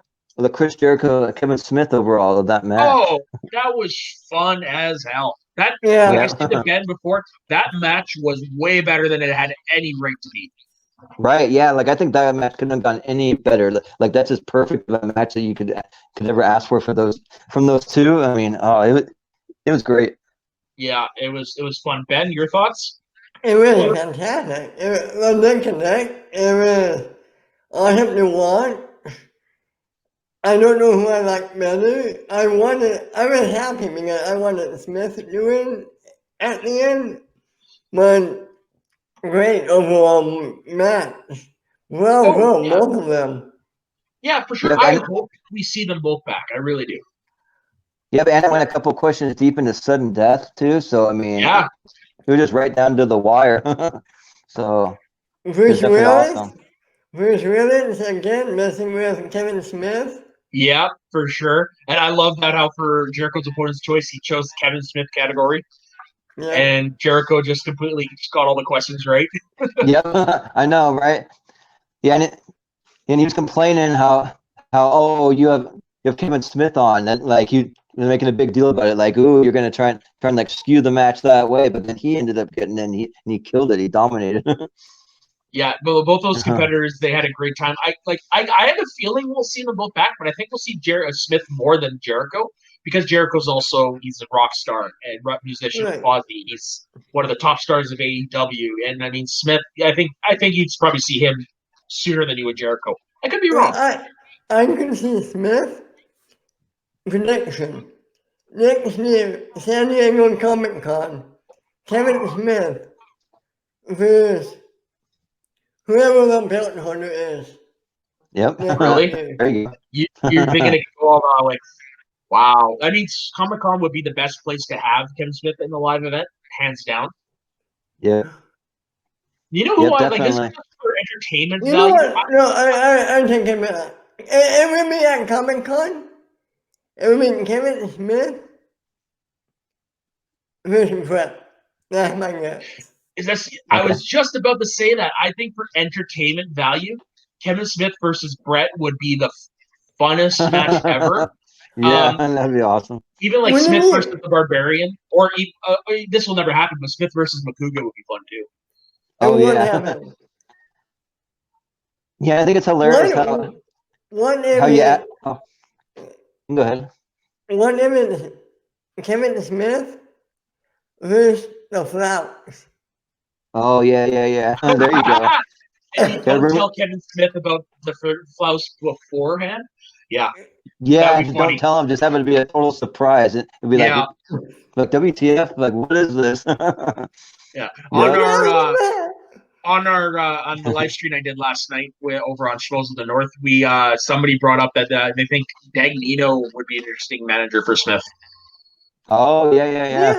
Chris Jericho, Kevin Smith overall of that match? Oh, that was fun as hell. Like I said to Ben before, that match was way better than it had any right to be. Right, yeah, like I think that match couldn't have gone any better. Like that's as perfect of a match that you could ever ask for from those two. I mean, it was great. Yeah, it was fun. Ben, your thoughts? It was fantastic. It was awesome to watch. I don't know who I like better. I was happy because I wanted Smith to win at the end, but great overall match. Both of them. Yeah, for sure. I hope we see them both back. I really do. Yeah, and I went a couple questions deep into sudden death too. So I mean, it was just right down to the wire. So Bruce Willis again messing with Kevin Smith. Yeah, for sure. And I love that how for Jericho's opponent's choice, he chose the Kevin Smith category. Yeah. And Jericho just completely got all the questions right. Yep, I know, right? Yeah, and he was complaining how you have Kevin Smith on, and like he was making a big deal about it, like, ooh, you're gonna try and like skew the match that way, but then he ended up getting in, he killed it, he dominated. Yeah, but both those competitors, they had a great time. I have a feeling we'll see them both back, but I think we'll see Smith more than Jericho, because Jericho's he's a rock star and rock musician. Right. He's one of the top stars of AEW, and I mean Smith. I think you'd probably see him sooner than you would Jericho. I could be wrong. I can see Smith. Prediction: next year, San Diego Comic Con, Kevin Smith versus whoever the belt holder is. Yep. Really? You're thinking it could go all like, wow. I mean, Comic Con would be the best place to have Kevin Smith in the live event, hands down. Yeah. You know who I like? This is for entertainment You know value, what? No, I take it back. It would be at Comic Con. It would be Kevin Smith versus Brett. That's my guess. I was just about to say that. I think for entertainment value, Kevin Smith versus Brett would be the funnest match ever. Yeah, that'd be awesome. Even like Smith versus the Barbarian, or this will never happen, but Smith versus Makuga would be fun too. Oh yeah. Yeah, I think it's hilarious how you. Oh, go ahead. What if Kevin Smith versus the Flowers? Oh yeah. There you go. And don't tell Kevin Smith about the Flowers beforehand. Yeah. Yeah, just don't tell him. Just have it be a total surprise. It'd be like, WTF? Like, what is this? Yeah. On the live stream I did last night over on Schmoes of the North, somebody brought up that they think Dagnino would be an interesting manager for Smith. Oh yeah.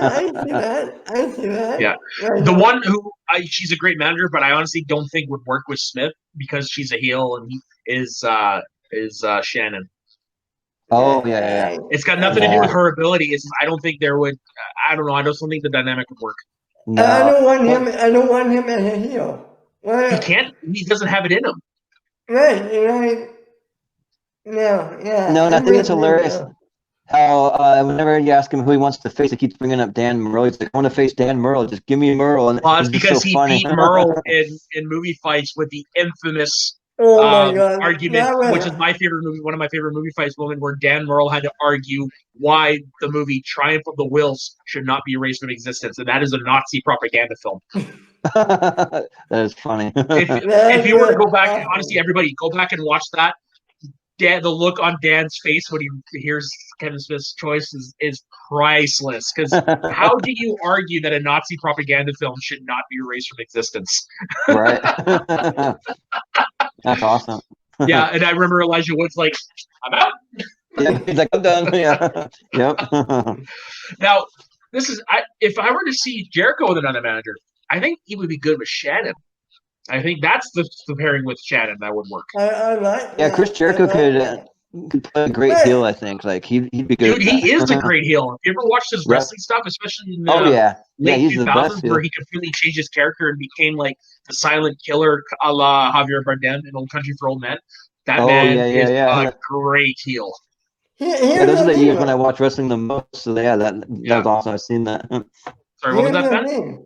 I see that. Yeah, the one who she's a great manager, but I honestly don't think would work with Smith because she's a heel and he is Shannon. Oh yeah. It's got nothing to do with her ability. I don't think there would. I don't know. I just don't think the dynamic would work. No. I don't want him as a heel. Well, he can't. He doesn't have it in him. Right. No. Yeah. No, and I think it's hilarious how whenever you ask him who he wants to face, he keeps bringing up Dan Murrell. He's like, I want to face Dan Murrell. Just give me Murrell. And it's because he beat Murrell in movie fights with the infamous argument, which is my favorite movie. One of my favorite movie fights moment where Dan Murrell had to argue why the movie Triumph of the Wills should not be erased from existence, and that is a Nazi propaganda film. That is funny. If you were to go back, honestly, everybody go back and watch that. The look on Dan's face when he hears Kevin Smith's choice is priceless. Because how do you argue that a Nazi propaganda film should not be erased from existence? Right. That's awesome. Yeah, and I remember Elijah Wood's like, I'm out. Yeah, he's like, I'm done. Yeah. Yep. Now, if I were to see Jericho with another manager, I think he would be good with Shannon. I think that's the pairing with Shannon that would work. Chris Jericho could play a great heel. I think like he'd be good. Dude, he is a great heel. If you ever watched his wrestling stuff, especially in the late he's 2000s, where he completely changed his character and became like the silent killer, a la Javier Bardem in Old Country for Old Men. That man is a great heel. Those are the years when I watched wrestling the most. So that was awesome. I've seen that. Sorry, what was that, Ben?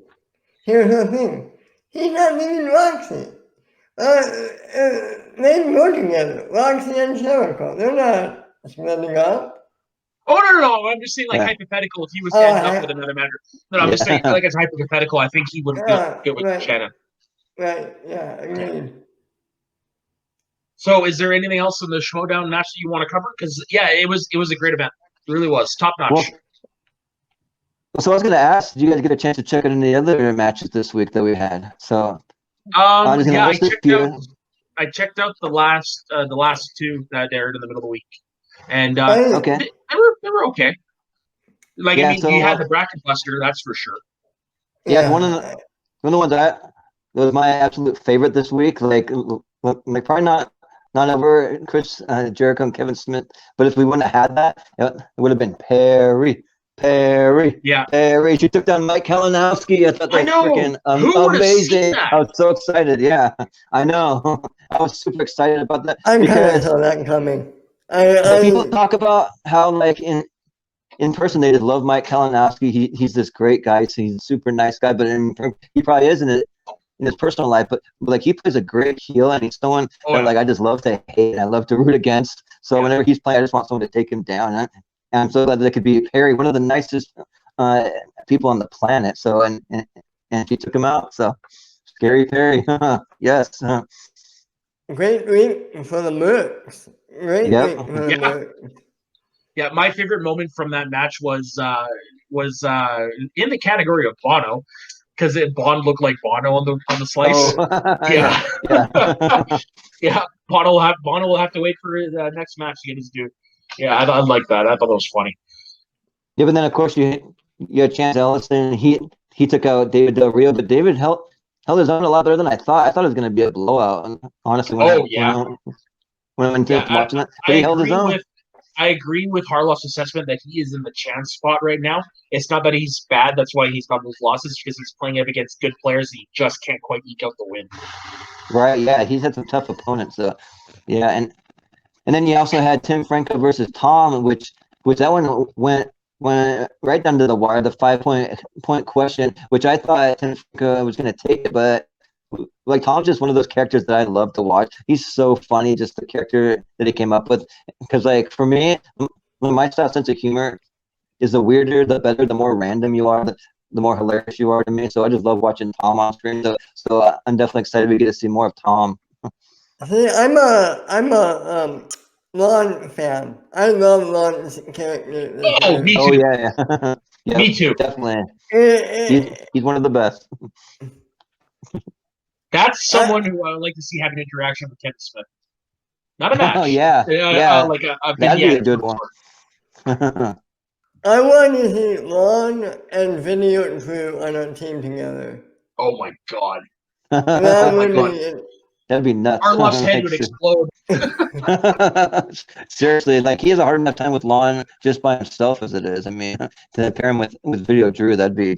Here's the thing. He's not even Roxy. They go together, Roxy and Jericho. They're not splitting up. Oh, no. I'm just saying, hypothetical, if he was standing up with another manager. No, I'm just saying, as hypothetical, I think he would get with Shannon. Right, yeah, agreed. So, is there anything else in the Schmodown match that you want to cover? Because, it was a great event. It really was. Top notch. Well, so I was going to ask, did you guys get a chance to check out any other matches this week that we had? So, I checked out the last two that aired in the middle of the week, and they were okay. Like you had the bracket buster, that's for sure. Yeah, one of the ones that was my absolute favorite this week. Like probably not over Chris Jericho and Kevin Smith, but if we wouldn't have had that, it would have been Perry. Yeah. Perry. She took down Mike Kalinowski. I thought that was freaking amazing. I was so excited. Yeah, I know. I was super excited about that. I saw that coming. People talk about how in person they just love Mike Kalinowski. He's this great guy. He's a super nice guy, but he probably isn't it in his personal life. But he plays a great heel, and he's someone that I just love to hate and I love to root against. So whenever he's playing, I just want someone to take him down. And I'm so glad that it could be Perry, one of the nicest people on the planet. So and she took him out. So Scary Perry, yes. Great week for the Mercs. Great week for the Mercs. Yeah, my favorite moment from that match was in the category of Bono, because Bond looked like Bono on the slice. Oh. Yeah. Bono will have to wait for his next match to get his due. Yeah, I like that. I thought that was funny. Yeah, but then of course you had Chance Ellison. He took out David Del Rio, but David held held his own a lot better than I thought. I thought it was going to be a blowout, honestly, when I went into watching it. But he held his own. I agree with Harloff's assessment that he is in the chance spot right now. It's not that he's bad. That's why he's got those losses, because he's playing up against good players. He just can't quite eke out the win. Right, yeah. He's had some tough opponents. So, yeah. And then you also had Tim Franco versus Tom, which that one went right down to the wire, the 5-point question, which I thought Tim Franco was going to take it. But like, Tom's just one of those characters that I love to watch. He's so funny, just the character that he came up with. Because, like, for me, my style sense of humor is the weirder, the better, the more random you are, the more hilarious you are to me. So I just love watching Tom on screen. So I'm definitely excited we get to see more of Tom. See, I'm a Lon fan. I love Lon's character. Oh, me too. Oh, yeah. Yep, me too. Definitely. He's one of the best. That's someone who I would like to see have an interaction with Kevin Smith. Not a match. Oh, yeah. Like a that'd be a good one. I want to see Lon and Video Crew on a team together. Oh my god. That'd be nuts. Harloff's head would explode. Seriously, like, he has a hard enough time with Lon just by himself as it is. I mean, to pair him with Video Drew, that'd be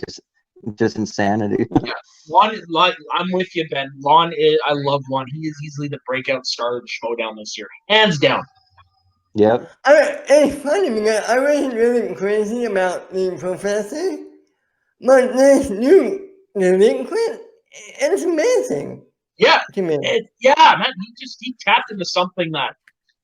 just insanity. Yeah. Lon, I'm with you, Ben. I love Lon. He is easily the breakout star of the Schmodown this year, hands down. Yep. It's funny because I wasn't really crazy about the professor, but this new delinquent, it's amazing. Yeah, man. He tapped into something that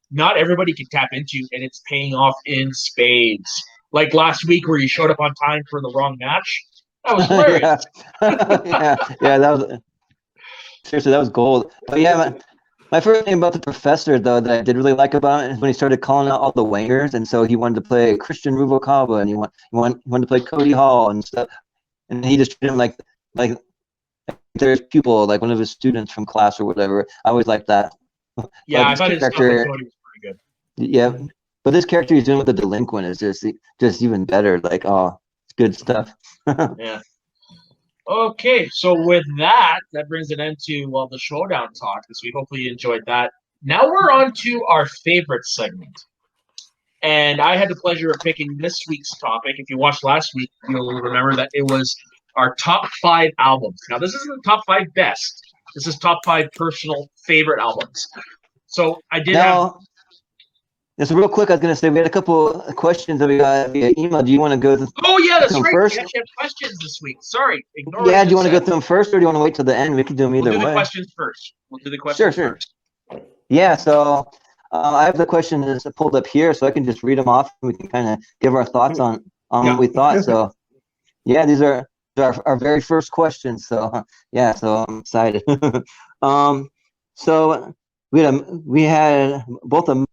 not everybody can tap into, and it's paying off in spades. Like last week, where he showed up on time for the wrong match. That was hilarious. yeah, that was seriously, that was gold. But yeah, my favorite thing about the professor, though, that I did really like about it is when he started calling out all the wingers, and so he wanted to play Christian Rubalcaba, and he wanted to play Cody Hall and stuff, and he just treated him like their pupil, like one of his students from class or whatever. I always liked that. Yeah, I thought his character was pretty good. Yeah, but this character he's doing with the delinquent is just even better. Like, oh, it's good stuff. Yeah. Okay, so with that brings an end to the Showdown talk this week. Hopefully you enjoyed that. Now we're on to our favorite segment. And I had the pleasure of picking this week's topic. If you watched last week, you'll remember that it was our top 5 albums. Now, this isn't the top 5 best. This is top 5 personal favorite albums. So I did have... Just real quick, I was going to say, we had a couple of questions that we got via email. Do you want to go through that's right. first? We actually have questions this week. Sorry. Do you want to go through them first, or do you want to wait till the end? We can do them either way. We'll do the questions first. Sure. Yeah, so I have the questions pulled up here, so I can just read them off, and we can kind of give our thoughts on what we thought. So, yeah, these are our very first questions. So, yeah, so I'm excited. So we had both a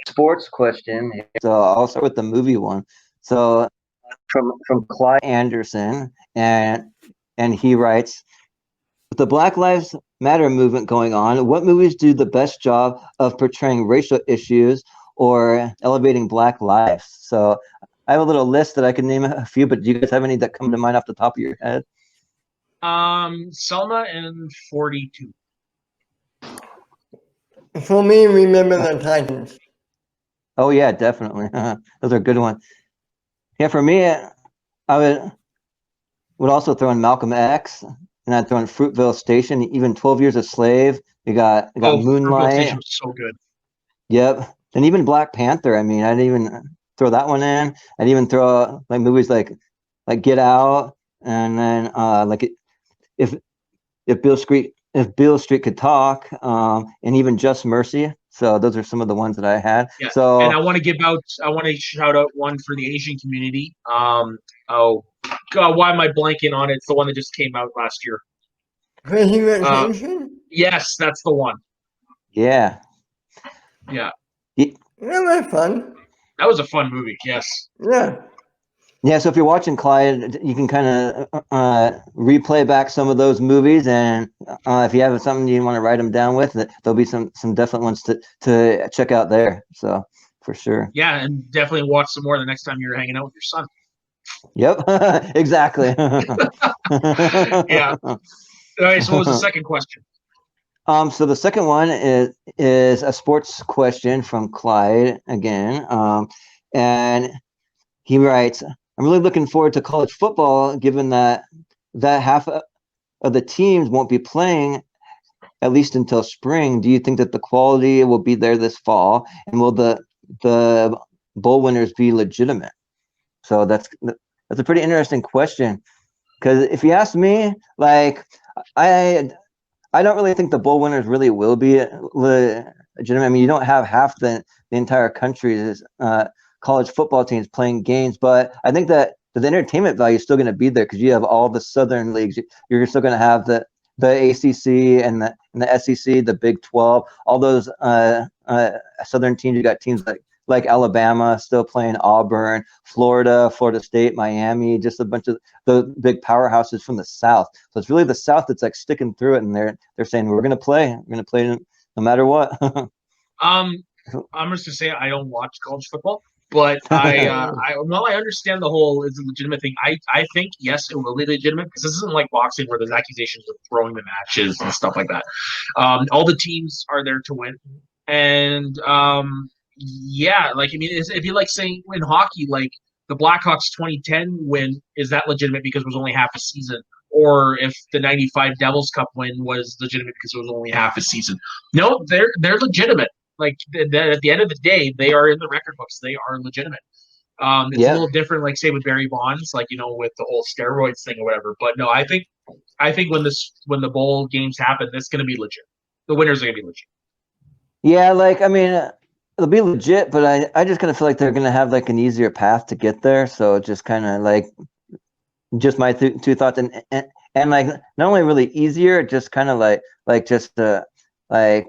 sports question, so I'll start with the movie one. So from Clyde Anderson, and he writes, with the Black Lives Matter movement going on, what movies do the best job of portraying racial issues or elevating Black lives? So I have a little list that I can name a few, but do you guys have any that come to mind off the top of your head? Selma and 42. For me, Remember the Titans. Oh yeah, definitely. Those are a good ones. Yeah, for me, I would also throw in Malcolm X, and I'd throw in Fruitvale Station, even 12 Years a Slave. You got Moonlight. Fruitvale Station was so good. Yep, and even Black Panther. I mean, I'd even throw that one in. I'd even throw like movies like Get Out, and then like if Bill Street Could Talk, and even Just Mercy. So those are some of the ones that I had. Yeah. So, and I want to shout out one for the Asian community. Oh God, why am I blanking on it? It's the one that just came out last year. Yes, that's the one. Yeah. Yeah. Yeah, that's fun. That was a fun movie. Yes. Yeah. Yeah, so if you're watching Clyde, you can kind of replay back some of those movies, and if you have something you want to write them down with, there'll be some definite ones to check out there. So for sure. Yeah, and definitely watch some more the next time you're hanging out with your son. Yep, exactly. Yeah. All right. So what was the second question? So the second one is a sports question from Clyde again. And he writes, I'm really looking forward to college football, given that half of the teams won't be playing at least until spring. Do you think that the quality will be there this fall, and will the bowl winners be legitimate? So that's a pretty interesting question, because if you ask me, like I don't really think the bowl winners really will be legitimate. I mean, you don't have half the entire country's college football teams playing games, but I think that the entertainment value is still going to be there because you have all the Southern leagues. You're still going to have the ACC and the SEC, the Big 12, all those Southern teams. You got teams like Alabama still playing, Auburn, Florida State, Miami, just a bunch of the big powerhouses from the South. So it's really the South that's like sticking through it, and they're saying we're going to play no matter what. I'm just gonna say I don't watch college football, but I understand the whole is a legitimate thing. I think yes, it will be legitimate because this isn't like boxing where there's accusations of throwing the matches and stuff like that. All the teams are there to win, and yeah, like I mean, it'd be like saying in hockey, like the Blackhawks 2010 win, is that legitimate because it was only half a season? Or if the 95 Devils Cup win was legitimate because it was only half a season. No, they're legitimate. Like at the end of the day, they are in the record books. They are legitimate. It's a little different, like say with Barry Bonds, like with the whole steroids thing or whatever. But no, I think when the bowl games happen, it's going to be legit. The winners are going to be legit. Yeah, like I mean, it'll be legit, but I just kind of feel like they're going to have like an easier path to get there. So just kind of like just my two thoughts, and like not only really easier, just kind of like just like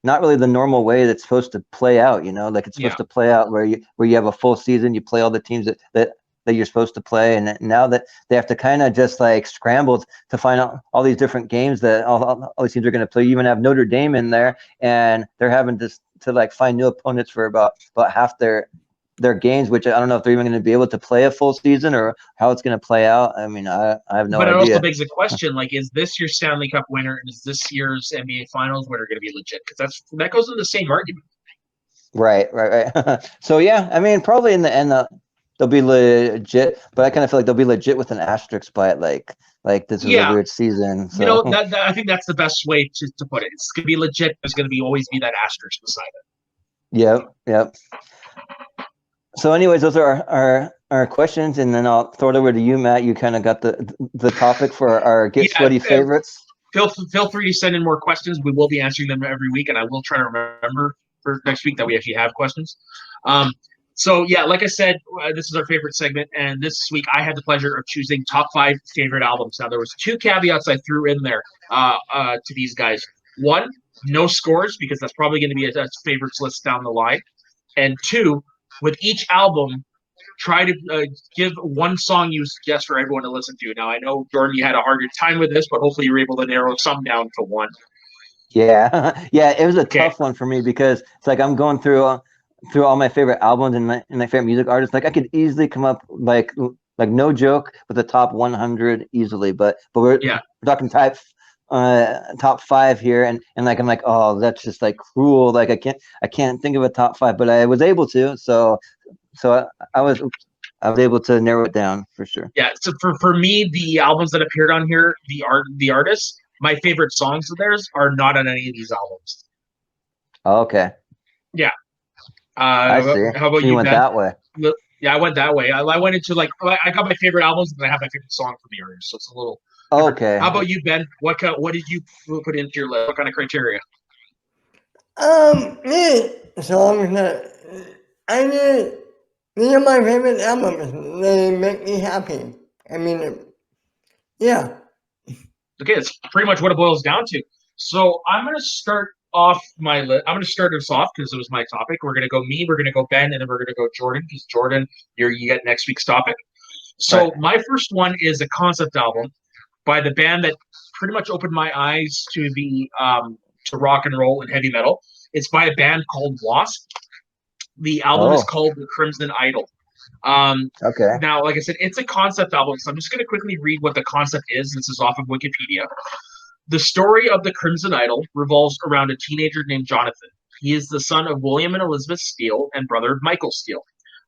not really the normal way that's supposed to play out, like it's supposed to play out where you have a full season, you play all the teams that you're supposed to play, and now that they have to kind of just like scramble to find out all these different games that all these teams are going to play. You even have Notre Dame in there, and they're having to like find new opponents for about half their games, which I don't know if they're even going to be able to play a full season or how it's going to play out. I mean, I have no idea. But it also begs the question, like, is this your Stanley Cup winner and is this year's NBA Finals winner going to be legit? Because that goes into the same argument. Right. So, yeah, I mean, probably in the end, they'll be legit, but I kind of feel like they'll be legit with an asterisk by it, like this is a weird season. So. I think that's the best way to put it. It's going to be legit. There's going to always be that asterisk beside it. Yep. So anyways, those are our questions, and then I'll throw it over to you, Matt. You kind of got the topic for our Get Sweaty favorites. Feel free to send in more questions. We will be answering them every week, and I will try to remember for next week that we actually have questions. So yeah, like I said, this is our favorite segment, and this week I had the pleasure of choosing top 5 favorite albums. Now there was 2 caveats I threw in there to these guys. 1, no scores, because that's probably going to be a favorites list down the line, and 2, with each album, try to give one song you suggest for everyone to listen to. Now, I know, Jordan, you had a harder time with this, but hopefully you were able to narrow some down to one. Yeah, it was a tough one for me because it's like I'm going through all my favorite albums and my favorite music artists. Like I could easily come up like no joke with the top 100 easily, but we're talking top 5 here, and like I'm like, oh, that's just like cruel. Like I can't think of a top 5, but I was able to. So I was able to narrow it down for sure. Yeah. So for me, the albums that appeared on here, the artists, my favorite songs of theirs are not on any of these albums. Oh, okay. Yeah. I see. How about you? Went Ben? That way. Yeah, I went that way. I went into I got my favorite albums, and I have my favorite song from the artist, so it's a little. Okay. How about you, Ben? What did you put into your list? What kind of criteria? Me songs that I mean, these are my favorite albums. They make me happy. I mean, yeah. Okay, that's pretty much what it boils down to. So I'm going to start off my list. I'm going to start us off because it was my topic. We're going to go me, we're going to go Ben, and then we're going to go Jordan because Jordan, you get next week's topic. So my first one is a concept album by the band that pretty much opened my eyes to the to rock and roll and heavy metal. It's by a band called Wasp. The album is called The Crimson Idol. Okay. Now, like I said, it's a concept album, so I'm just going to quickly read what the concept is. This is off of Wikipedia. The story of the Crimson Idol revolves around a teenager named Jonathan. He is the son of William and Elizabeth Steele and brother of Michael Steele.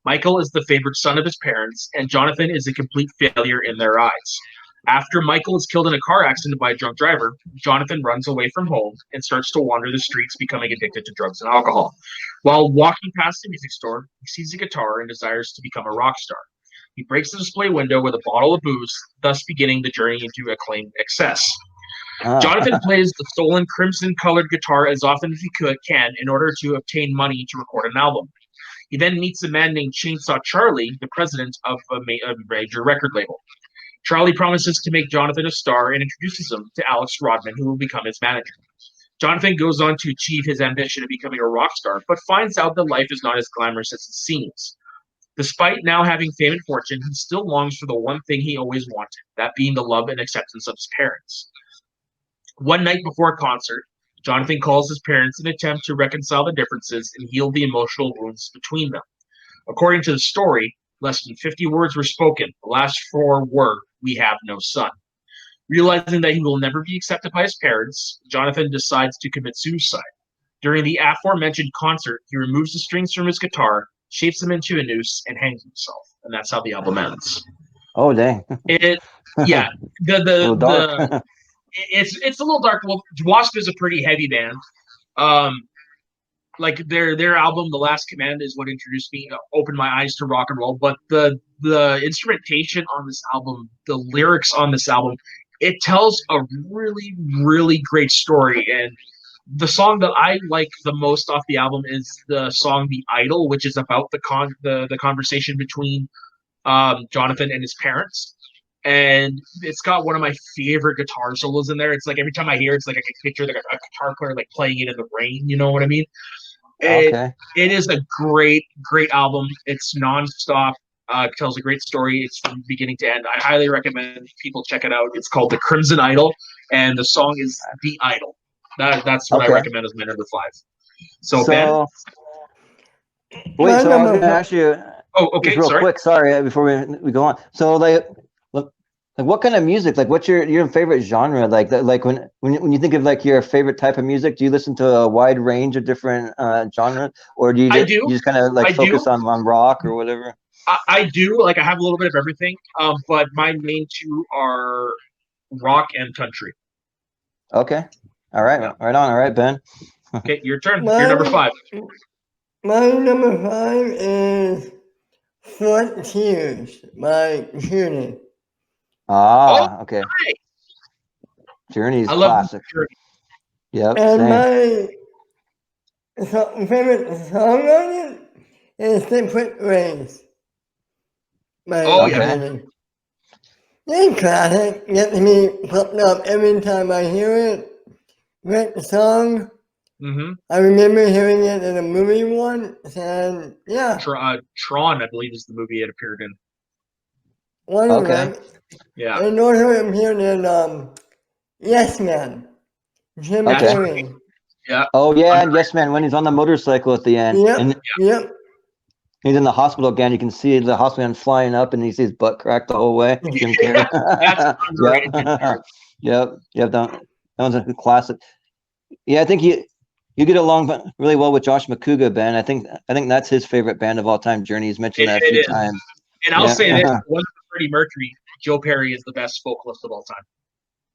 Michael is the favorite son of his parents, and Jonathan is a complete failure in their eyes. After Michael is killed in a car accident by a drunk driver, Jonathan runs away from home and starts to wander the streets, becoming addicted to drugs and alcohol. While walking past the music store, he sees a guitar and desires to become a rock star. He breaks the display window with a bottle of booze, thus beginning the journey into acclaimed excess. Jonathan plays the stolen crimson-colored guitar as often as he can in order to obtain money to record an album. He then meets a man named Chainsaw Charlie, the president of a major record label. Charlie promises to make Jonathan a star and introduces him to Alex Rodman, who will become his manager. Jonathan goes on to achieve his ambition of becoming a rock star, but finds out that life is not as glamorous as it seems. Despite now having fame and fortune, he still longs for the one thing he always wanted, that being the love and acceptance of his parents. One night before a concert, Jonathan calls his parents in an attempt to reconcile the differences and heal the emotional wounds between them. According to the story, less than 50 words were spoken. The last 4 were, "We have no son." Realizing that he will never be accepted by his parents, Jonathan decides to commit suicide. During the aforementioned concert, he removes the strings from his guitar, shapes them into a noose, and hangs himself. And that's how the album ends. Oh, dang. Yeah. It's a little dark. Well, Wasp is a pretty heavy band. Like their album, The Last Command, is what introduced me, opened my eyes to rock and roll. But the instrumentation on this album, the lyrics on this album, it tells a really, really great story. And the song that I like the most off the album is the song "The Idol," which is about the conversation between Jonathan and his parents. And it's got one of my favorite guitar solos in there. It's like every time I hear it, it's like I can picture like a guitar player like playing it in the rain. You know what I mean? It is a great, great album. It's nonstop. It tells a great story. It's from beginning to end. I highly recommend people check it out. It's called The Crimson Idol, and the song is "The Idol." That's what I recommend as my number 5. So Ben? Wait, so I was going to ask you. Oh, okay. Just real quick, sorry, before we go on. So, like what kind of music? Like, what's your favorite genre? Like when you think of like your favorite type of music, do you listen to a wide range of different genres, or do you just kind of like focus on rock or whatever? I do. Like, I have a little bit of everything. But my main 2 are rock and country. Okay. All right. Yeah. Right on. All right, Ben. Okay, your turn. You're number 5. My number 5 is Frontiers by Journey. Okay. Nice. Journey's classic. Journey. Yep. And my favorite song on it is "Different Ways" by Journey. It's classic. Gets me pumped up every time I hear it. Great song. Mm-hmm. I remember hearing it in a movie once, and yeah. Tron, I believe, is the movie it appeared in. One of them. Yeah. And also appeared in Yes Man. Jim Carrey. Yeah. Oh yeah, and Yes Man when he's on the motorcycle at the end. Yep. He's in the hospital again. You can see the hospital flying up, and he sees his butt cracked the whole way. Jim Carrey. That's underrated. Yep. That one's a classic. Yeah, I think you get along really well with Josh McCouga, Ben. I think that's his favorite band of all time. Journey. He's mentioned that a few times. And I'll say this: wasn't Freddie Mercury, Joe Perry is the best vocalist of all time.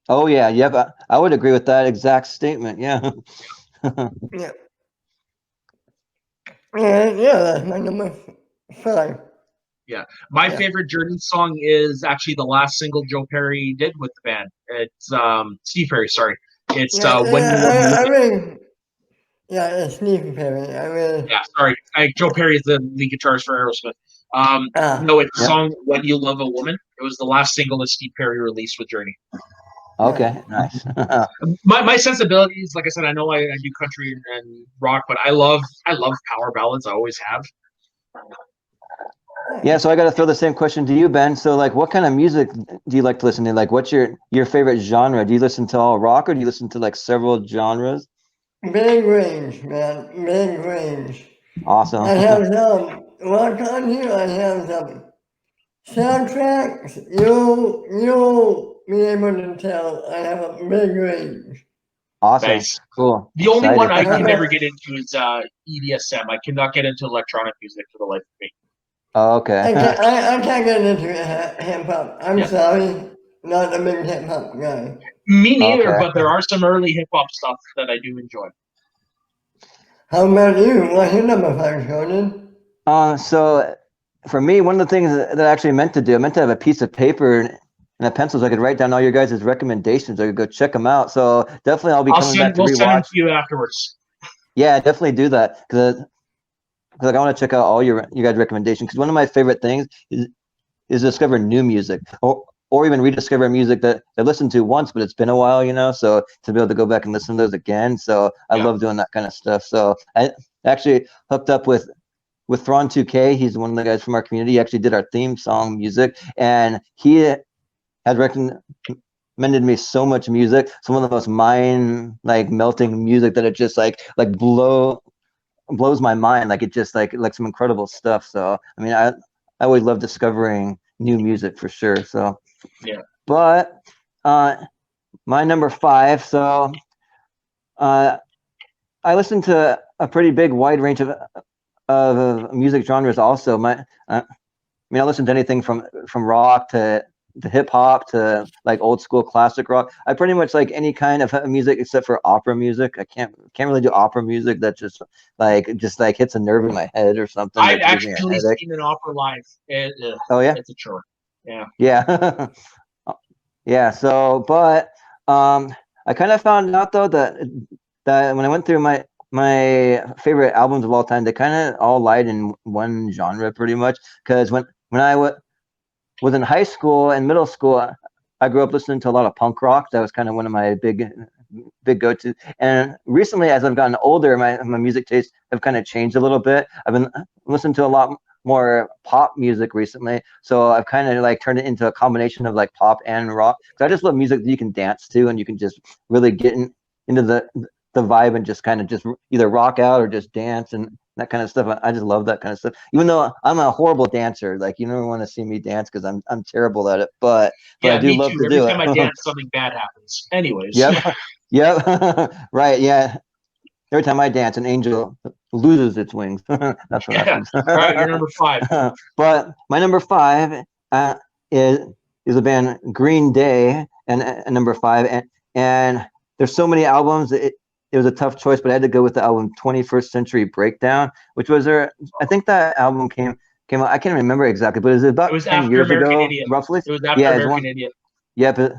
Oh yeah, but I would agree with that exact statement. Yeah. Yeah. That's my number 5. Yeah. My favorite Journey song is actually the last single Joe Perry did with the band. It's Steve Perry, sorry. It's it's Steve Perry. Sorry. Joe Perry is the lead guitarist for Aerosmith. No, it's the song "When You Love a Woman." It was the last single that Steve Perry released with Journey. Okay, nice. my sensibilities, like I said, I know I do country and rock, but I love power ballads. I always have. Yeah, so I got to throw the same question to you, Ben. So, like, what kind of music do you like to listen to? Like, what's your favorite genre? Do you listen to all rock, or do you listen to like several genres? Big range, man. Big range. Awesome. I have some rock on here. I have some soundtracks. You'll be able to tell I have a big range. Awesome. Nice. Cool. The only one I Excited. can never get into is EDSM. I cannot get into electronic music for the life of me. Oh, okay. I can't get into hip hop. I'm Yeah. sorry, not a big hip hop guy. Me neither, Okay. but there are some early hip hop stuff that I do enjoy. How about you? What's your number 5, Jordan? So for me, one of the things that I actually meant to do, I meant to have a piece of paper and a pencil so I could write down all your guys' recommendations. I could go check them out. So definitely I'll be coming back to We'll send them rewatch. to you afterwards. Yeah, definitely do that because I want to check out all your guys' recommendations. Because one of my favorite things is discover new music or even rediscover music that I listened to once, but it's been a while, you know. So to be able to go back and listen to those again. So I love doing that kind of stuff. So I actually hooked up with Thrawn 2K. He's one of the guys from our community. He actually did our theme song music, and he had recommended me so much music, some of the most mind melting music that it just blows my mind. Like it just like some incredible stuff. So I mean, I always love discovering new music for sure. So yeah. But my number 5. So I listen to a pretty big wide range of music genres. Also, I mean, I listen to anything from rock to hip hop to like old school classic rock. I pretty much like any kind of music except for opera music. I can't really do opera music that just hits a nerve in my head or something. I've That gives me a actually headache. seen an opera live. Oh yeah, it's a chore. Yeah. Yeah. Yeah. So, but I kind of found out though that when I went through my favorite albums of all time, they kind of all lied in one genre pretty much. Because when I was in high school and middle school, I grew up listening to a lot of punk rock. That was kind of one of my big go-to. And recently, as I've gotten older, my music tastes have kind of changed a little bit. I've been listening to a lot more pop music recently, so I've kind of like turned it into a combination of like pop and rock. Because I just love music that you can dance to, and you can just really get into the vibe and just kind of just either rock out or just dance and that kind of stuff. I just love that kind of stuff. Even though I'm a horrible dancer, like you never want to see me dance because I'm terrible at it. But I do me love too. to Every do time it. I dance, something bad happens. Anyways. Yep. Yep. Right. Yeah. Every time I dance, an angel loses its wings. That's what happens. All right, you're number 5. But my number 5 is the band Green Day, and number 5, and there's so many albums. It was a tough choice, but I had to go with the album 21st Century Breakdown, which was I think that album came out. I can't remember exactly, but it was about 10 after years American ago, Idiot. roughly. It was after American Idiot. Yeah, but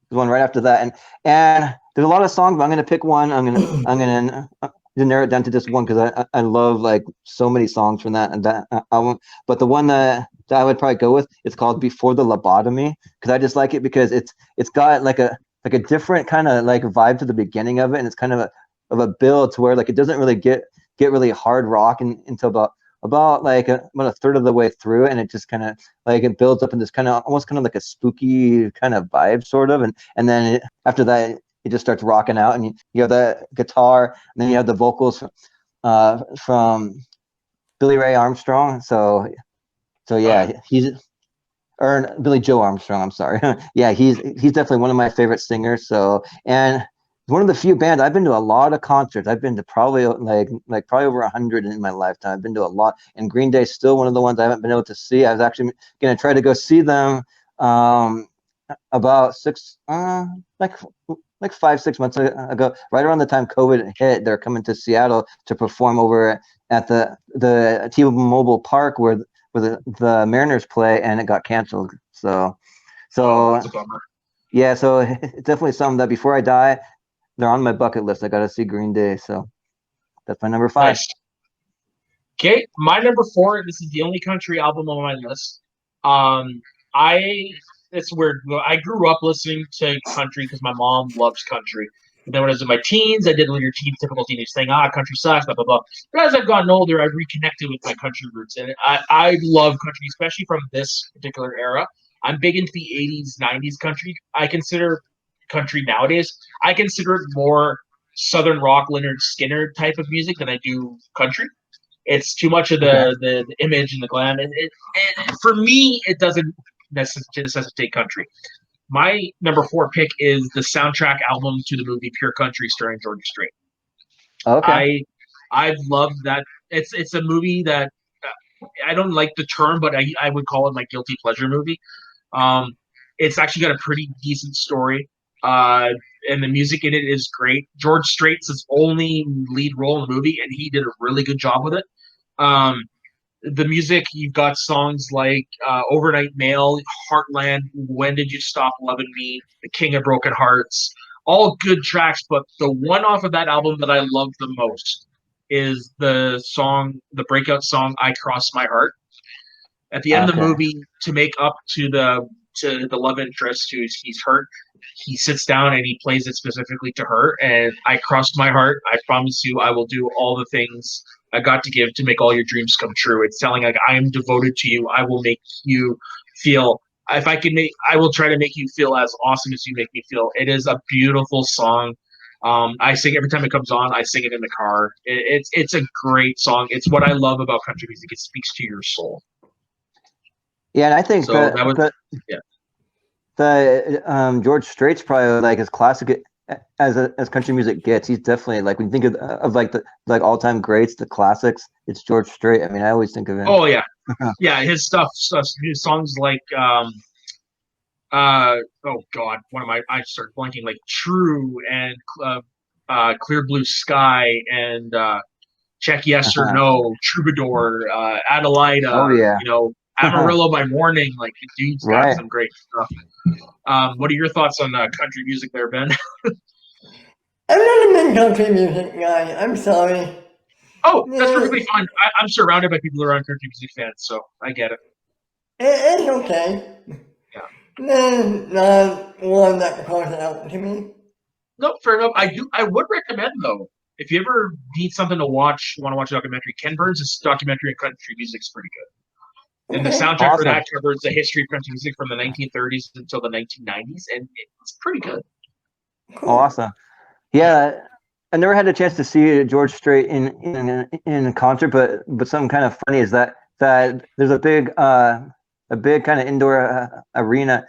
the one right after that, and there's a lot of songs, but I'm gonna pick one. I'm gonna narrow it down to just one because I love like so many songs from that album. But the one that I would probably go with, it's called Before the Lobotomy, because I just like it because it's got like a different kind of like vibe to the beginning of it, and it's kind of a build to where like it doesn't really get really hard rock until about a third of the way through, and it just kind of like it builds up in this kind of almost kind of like a spooky kind of vibe sort of, and then after that it just starts rocking out, and you have the guitar, and then you have the vocals from Billy Ray Armstrong. So yeah, or Billy Joe Armstrong, I'm sorry. Yeah, he's definitely one of my favorite singers. So, and one of the few bands I've been to a lot of concerts. I've been to probably probably over 100 in my lifetime. I've been to a lot, and Green Day is still one of the ones I haven't been able to see. I was actually going to try to go see them about 5-6 months ago, right around the time COVID hit. They're coming to Seattle to perform over at the T-Mobile Park where the Mariners play, and it got canceled. So that's a bummer. Yeah, so it's definitely something that before I die, they're on my bucket list. I got to see Green Day. So that's my number 5. Nice. Okay, my number 4. This is the only country album on my list. It's weird. I grew up listening to country because my mom loves country. And then when I was in my teens, I did your typical teenage thing. Country sucks, blah blah blah. But as I've gotten older, I've reconnected with my country roots, and I love country, especially from this particular era. I'm big into the 80s, 90s country. I consider country nowadays. I consider it more Southern rock, Leonard Skinner type of music than I do country. It's too much of the image and the glam. For me, it doesn't necessitate country. My number 4 pick is the soundtrack album to the movie Pure Country starring George Strait. Okay. I've loved that. It's a movie that I don't like the term, but I would call it my guilty pleasure movie. Um, it's actually got a pretty decent story, and the music in it is great. George Strait's his only lead role in the movie, and he did a really good job with it. Um, the music, you've got songs like Overnight Mail, Heartland, When Did You Stop Loving Me, The King of Broken Hearts, all good tracks, but the one off of that album that I love the most is the breakout song, I Cross My Heart. At the end of the Okay. movie, to make up to the love interest who's he's hurt, he sits down and he plays it specifically to her. And I crossed my heart. I promise you, I will do all the things I got to give to make all your dreams come true. It's telling like I am devoted to you. I will make you feel. If I can make, I will try to make you feel as awesome as you make me feel. It is a beautiful song. I sing every time it comes on. I sing it in the car. It's a great song. It's what I love about country music. It speaks to your soul. Yeah, and I think So that was yeah. the George Strait's probably like as classic as country music gets. He's definitely like when you think of like the like all time greats, the classics. It's George Strait. I mean, I always think of him. Oh yeah, yeah. His his songs like oh god, one of my I start blanking like True and Clear Blue Sky and Check Yes or No, Troubadour, Adelida. Oh yeah. You know, Amarillo by Morning. Like the dude's got Right. some great stuff. What are your thoughts on country music there, Ben? I'm not a big country music guy. I'm sorry. Oh, that's perfectly fine. I'm surrounded by people who are country music fans, so I get it. It's okay. Yeah. Not one that calls it out to me. No, fair enough. I would recommend though, if you ever need something to watch, want to watch a documentary, Ken Burns' documentary on country music's pretty good. And the soundtrack for that covers the history of country music from the 1930s until the 1990s, and it's pretty good. Cool. Awesome. Yeah, I never had a chance to see George Strait in concert, but something kind of funny is that there's a big kind of indoor arena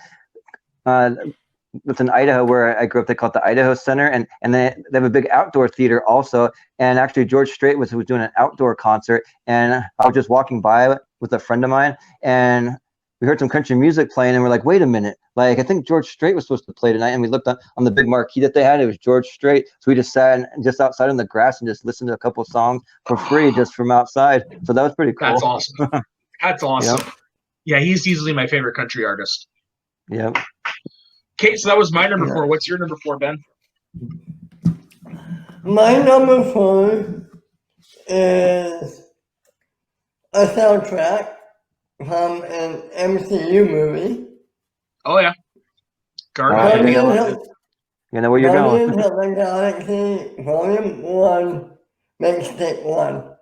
that's in Idaho where I grew up. They call it the Idaho Center, and they have a big outdoor theater also. And actually, George Strait was doing an outdoor concert, and I was just walking by with a friend of mine, and we heard some country music playing, and we're like, wait a minute, like I think George Strait was supposed to play tonight. And we looked on the big marquee that they had, it was George Strait. So we just sat just outside in the grass and just listened to a couple of songs for free just from outside. So that was pretty cool. That's awesome. That's awesome. Yep. Yeah, he's easily my favorite country artist. Yep. Okay, so that was my number 4. What's your number 4, Ben? My number 4 is a soundtrack from an MCU movie. Oh yeah, Guardians you know where you're going. Guardians of the Galaxy Volume 1, Mixtape 1.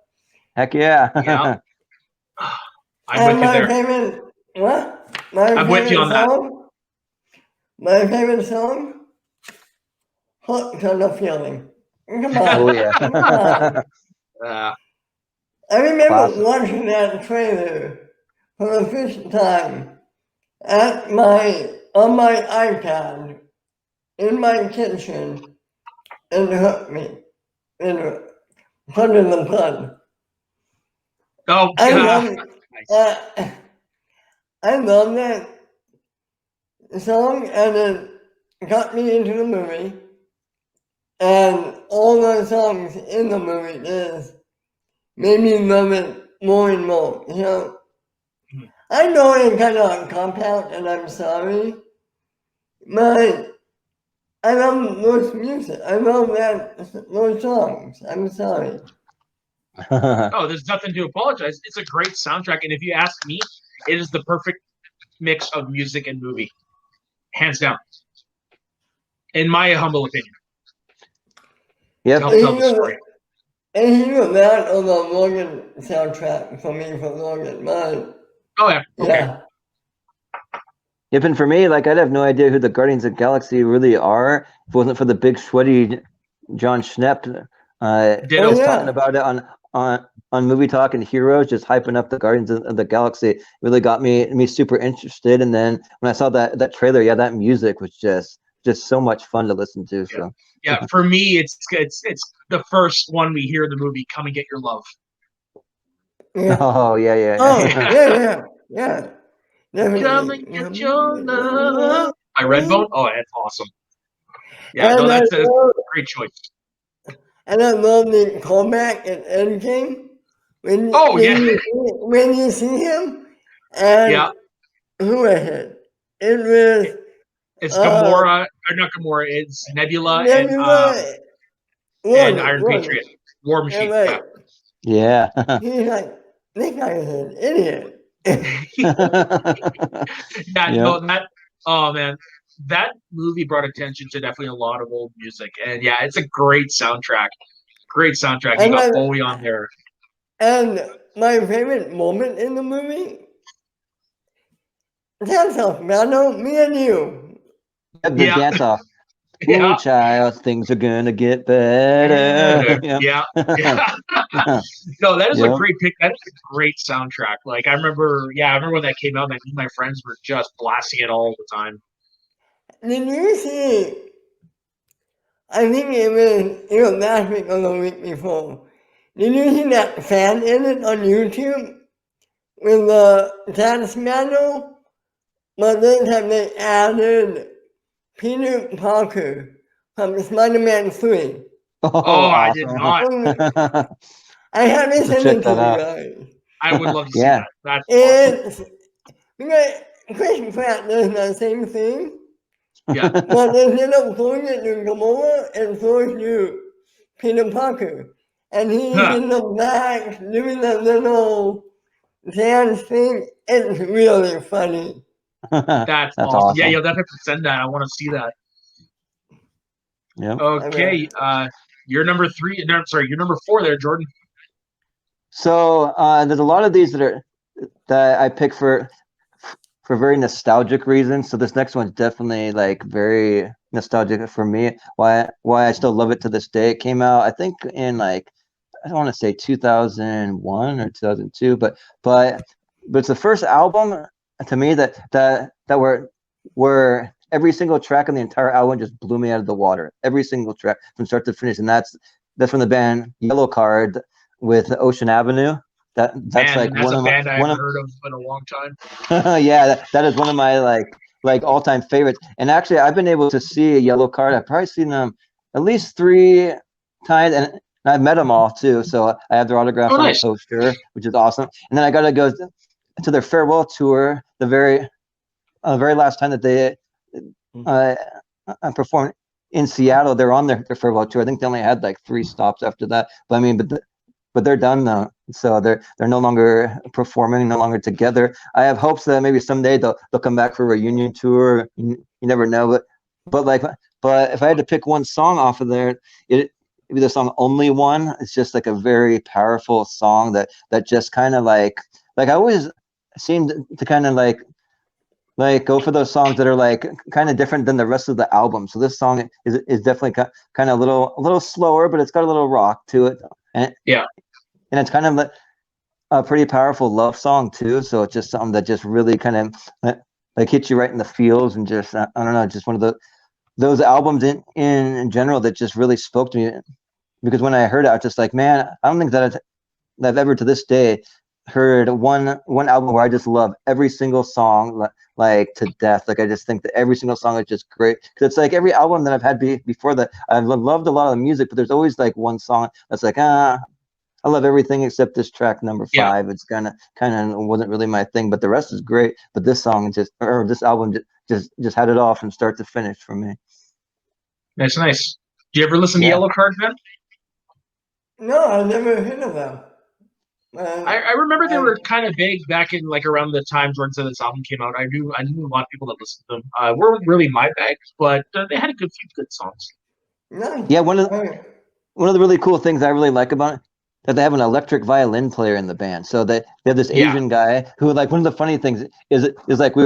Heck yeah. Yeah. I'm with you there. I'm with you on that. My favorite song? Hooked on the Feeling. Come on. Oh yeah. Come on. I remember watching that trailer for the first time on my iPad in my kitchen, and it hooked me. And put in the pun. Oh, I love that song, and it got me into the movie. And all the songs in the movie just made me love it more and more. You know, I know it's kind of compound, and I'm sorry, but I love those music. I love those songs. I'm sorry. Oh, there's nothing to apologize. It's a great soundtrack, and if you ask me, it is the perfect mix of music and movie, hands down, in my humble opinion. Yep. To help tell the story. And he was that on the Logan soundtrack for me for Logan. Oh yeah. Okay. Yeah. Yep, and for me, like I'd have no idea who the Guardians of the Galaxy really are if it wasn't for the big sweaty John Schnepp. I was talking about it on Movie Talk and Heroes, just hyping up the Guardians of the Galaxy, really got me super interested. And then when I saw that trailer, yeah, that music was just so much fun to listen to. Yeah. So Yeah, for me, it's the first one we hear in the movie. Come and get your love. Yeah. oh yeah. Oh, yeah. Come and get your love. My Redbone. Oh, that's awesome. Yeah, And no, I that's a love, great choice. and I love the callback at Endgame Oh yeah, when you see him and yeah. who was it? It was It's Gamora, or not Gamora. It's Nebula Nebula and Warner. Iron Patriot, War And Machine. like Yeah. he's like, this guy is an idiot. Yeah, Yeah. no, that. Oh man, that movie brought attention to definitely a lot of old music, and yeah, it's a great soundtrack. Great soundtrack. You And got then, Bowie on there. and my favorite moment in the movie, dance off, Mano, me and you. The Yeah, dance off. Ooh, yeah, child, things are gonna get better. Yeah. yeah, yeah. No, that is a Yeah. great pick. That is a great soundtrack. Like I remember when that came out, and me and my friends were just blasting it all the time. Did you see? I think it was last week or the week before. Did you see that fan edit on YouTube with the dance manual? But this time they added Peter Parker from Spider-Man 3. Oh, I did awesome. not. I haven't sent Check it to that you out. guys. I would love to see Yeah. that. That's awesome. It's because Chris Pratt does the same thing, Yeah. but instead of throwing it to Gamora, it throws to Peter Parker. And he's Huh. in the back doing that little dance thing. It's really funny. That's awesome. Yeah, you'll definitely have to send that. I want to see that. Yeah. Okay. You're number 3. No, sorry, you're number 4 there, Jordan. So there's a lot of these that I pick for very nostalgic reasons. So this next one's definitely like very nostalgic for me. Why I still love it to this day. It came out, I think, in like, I don't want to say 2001 or 2002, but it's the first album to me that where every single track on the entire album just blew me out of the water. Every single track from start to finish, and that's from the band Yellow Card with Ocean Avenue. That's Man, like that's one a of my band I haven't heard of in a long time. yeah, that is one of my like all-time favorites. And actually, I've been able to see a Yellow Card. I've probably seen them at least 3 times, and I've met them all too. So I have their autographs on Nice. the poster, which is awesome. And then I got to go to their farewell tour, the very last time that they performed in Seattle. They're on their farewell tour. I think they only had like 3 stops after that. But I mean, but they're done now, so they're no longer performing, no longer together. I have hopes that maybe someday they'll come back for a reunion tour. You never know, but if I had to pick one song off of there, it'd be the song "Only One." It's just like a very powerful song that just kind of like I always seem to kind of like go for those songs that are like kind of different than the rest of the album. So this song is definitely kind of a little slower, but it's got a little rock to it. And and it's kind of a pretty powerful love song too. So it's just something that just really kind of like hits you right in the feels, and just I don't know, just one of those albums in general that just really spoke to me. Because when I heard it, I was just like, man, I don't think that I've ever to this day heard one album where I just love every single song like to death. Like I just think that every single song is just great, because it's like every album that I've had before that, I've loved a lot of the music, but there's always like one song that's like I love everything except this track number 5. It's kind of wasn't really my thing, but the rest is great. But this song this album just had it all from start to finish for me. That's nice. Do you ever listen to Yellow Card, Ben? No, I've never heard of them. I remember they were kind of big back in like around the time Jordan said this album came out. I knew a lot of people that listened to them. Weren't really my bag, but they had a few good songs. No. Yeah, one of the really cool things I really like about it, that they have an electric violin player in the band. So they have this Asian guy who, like, one of the funny things is like we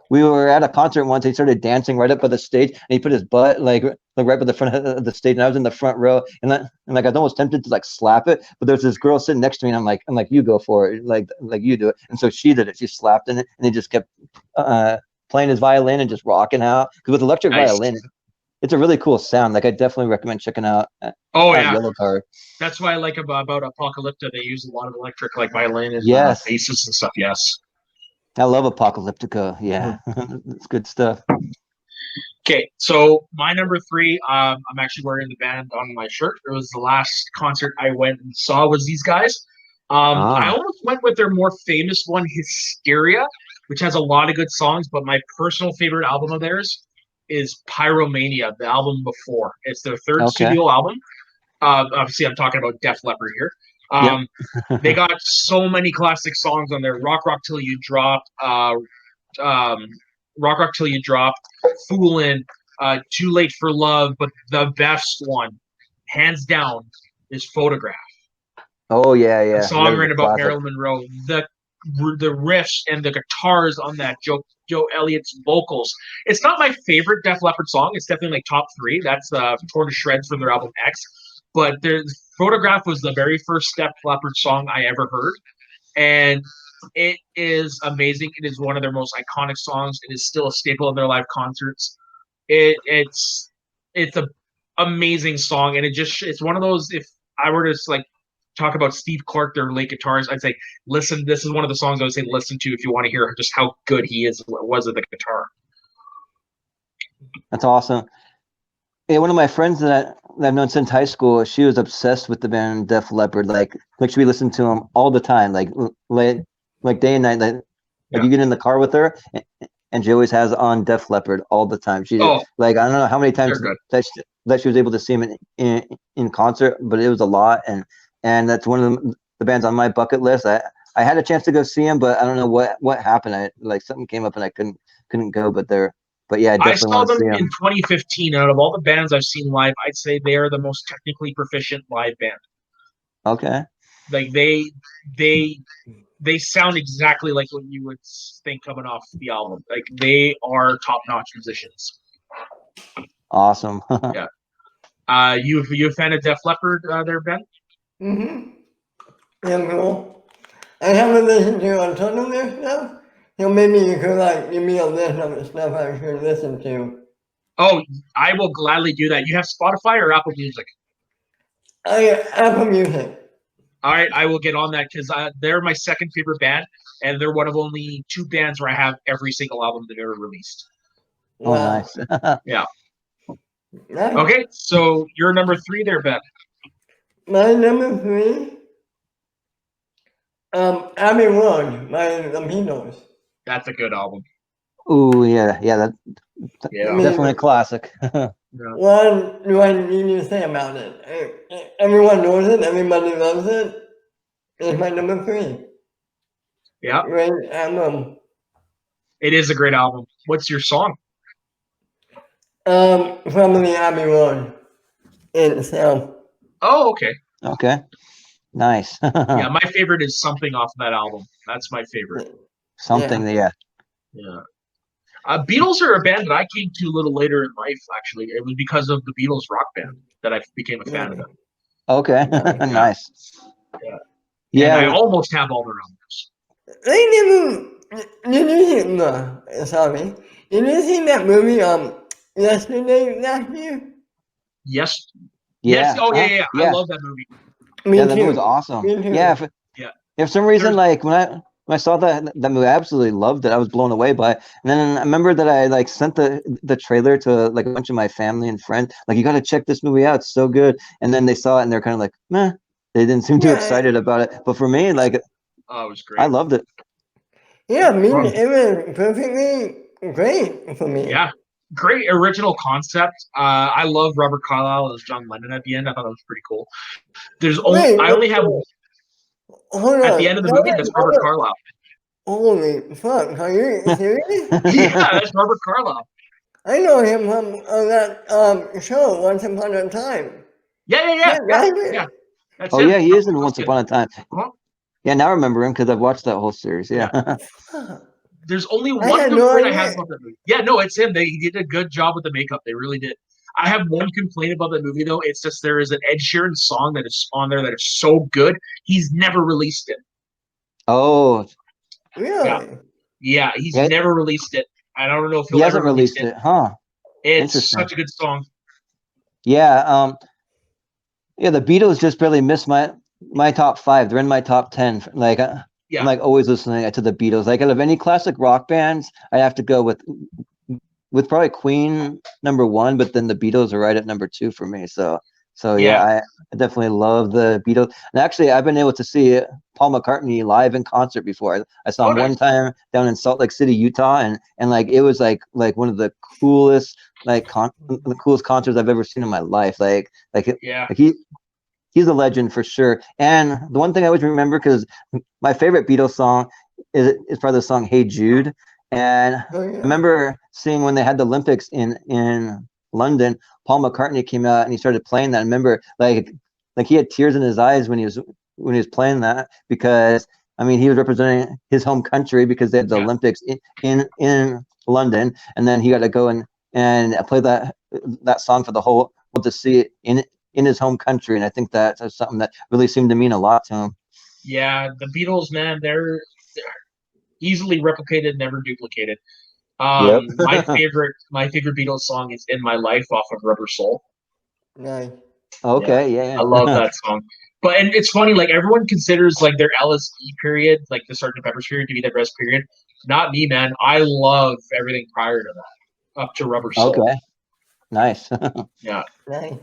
we were at a concert once. He started dancing right up by the stage, and he put his butt like right by the front of the stage, and I was in the front row, and like I was almost tempted to like slap it, but there's this girl sitting next to me, and I'm like, you go for it, like you do it, and so she did it. She slapped in it, and he just kept playing his violin and just rocking out. Because with electric violin, it's a really cool sound. Like I definitely recommend checking out. Yellow Card. That's why I like about Apocalypta. They use a lot of electric like violin and basses and stuff. Yes. I love Apocalyptica. Yeah, it's good stuff. Okay, so my number 3, I'm actually wearing the band on my shirt. It was the last concert I went and saw was these guys. I almost went with their more famous one, Hysteria, which has a lot of good songs, but my personal favorite album of theirs is Pyromania, the album before. It's their third studio album. Obviously, I'm talking about Def Leppard here. They got so many classic songs on there. Rock Till You Drop, Foolin', Too Late for Love, but the best one, hands down, is Photograph. Oh yeah. A song written about Marilyn Monroe. The riffs and the guitars on that, Joe Elliott's vocals. It's not my favorite Def Leppard song. It's definitely like top 3. That's Torn to Shreds from their album X. But Photograph was the very first Def Leppard song I ever heard. And it is amazing. It is one of their most iconic songs. It is still a staple of their live concerts. It's an amazing song, and it's one of those. If I were to like talk about Steve Clark, their late guitarist, I'd say listen. This is one of the songs I would say listen to if you want to hear just how good he was at the guitar. That's awesome. Yeah, one of my friends that I've known since high school, she was obsessed with the band Def Leppard. Like she would listen to them all the time, like day and night. Like you get in the car with her, and she always has on Def Leppard all the time. She like I don't know how many times that she was able to see him in concert, but it was a lot. And that's one of the bands on my bucket list. I had a chance to go see him, but I don't know what happened. Something came up and I couldn't go. But yeah, I saw them in 2015. Out of all the bands I've seen live, I'd say they are the most technically proficient live band. Okay. Like they sound exactly like what you would think coming off the album. Like they are top-notch musicians. Awesome. Yeah. You a fan of Def Leppard there, Ben? Mm-hmm. Yeah, cool. I haven't listened to a ton of their stuff. So maybe you could give me a list of the stuff I should listen to. Oh, I will gladly do that. You have Spotify or Apple Music? Apple Music. All right, I will get on that because they're my second favorite band, and they're one of only 2 bands where I have every single album they've ever released. Oh, nice. Yeah. Nice. Okay, so you're number 3 there, Ben. My number 3, Abbey Road by the Beatles. That's a good album. Oh yeah, definitely a classic. What do I need to say about it? Everyone knows it. Everybody loves it. It's my number 3. Yeah. Great album. It is a great album. What's your song? From the Abbey Road itself. Oh, okay. Okay. Nice. Yeah, my favorite is Something off that album. That's my favorite. Something, yeah. Beatles are a band that I came to a little later in life, actually. It was because of the Beatles rock band that I became a fan of them. Okay. Nice. Yeah. And I almost have all their albums. Did you see that movie yesterday last year? Yes. Yeah. Yes. Oh yeah. I love that movie. That movie was awesome. Yeah. For some reason, when I saw that movie, I absolutely loved it. I was blown away by it. And then I remember that I sent the trailer to a bunch of my family and friends. Like, you got to check this movie out. It's so good. And then they saw it and they're kind of like, meh. They didn't seem too excited about it. But for me, it was great. I loved it. Yeah, it was perfectly great for me. Yeah. Great original concept. I love Robert Carlyle as John Lennon at the end. I thought that was pretty cool. I only have at the end of the movie, that's Robert Carlyle. Holy fuck, are you serious? Yeah, that's Robert Carlyle. I know him from that show, Once Upon a Time. Yeah. That's him. Yeah, he is in Once Upon a Time. Yeah, now I remember him because I've watched that whole series. Yeah. There's only I one had no complaint I have idea. about that movie. Yeah, no, it's him. He did a good job with the makeup. They really did. I have one complaint about the movie though. It's just there is an Ed Sheeran song that is on there that is so good. He's never released it. Oh, Yeah, Really? yeah, he's yeah, never released it. I don't know if he he'll ever hasn't release released it. it, huh? It's Interesting. such a good song. Yeah, yeah, the Beatles just barely missed my top 5. They're in my top 10. Like I'm Yeah. like always listening to the Beatles. Like out of any classic rock bands, I have to go with probably Queen number 1, but then the Beatles are right at number 2 for me. So yeah, Yeah. I definitely love the Beatles. And actually, I've been able to see Paul McCartney live in concert before. I saw Oh, him one nice. time down in Salt Lake City, Utah, and like it was like one of the coolest the coolest concerts I've ever seen in my life. Yeah. Like he's a legend for sure. And the one thing I always remember, because my favorite Beatles song is probably the song "Hey Jude," and I Oh, yeah. remember seeing when they had the Olympics in London, Paul McCartney came out and he started playing that. I remember like he had tears in his eyes when he was playing that, because I mean he was representing his home country because they had the Yeah. Olympics in London, and then he got to go and play that song for the whole world to see it in his home country, and I think that's something that really seemed to mean a lot to him. Yeah. The Beatles, man, they're easily replicated, never duplicated. Yep. My favorite Beatles song is "In My Life" off of Rubber Soul. Nice. Yeah, Okay, I yeah, love yeah. that song. But and it's funny, like everyone considers like their LSD period, like the Sgt. Pepper's period, to be their best period. Not me, man. I love everything prior to that, up to Rubber Soul. Okay, nice. Yeah, Nice.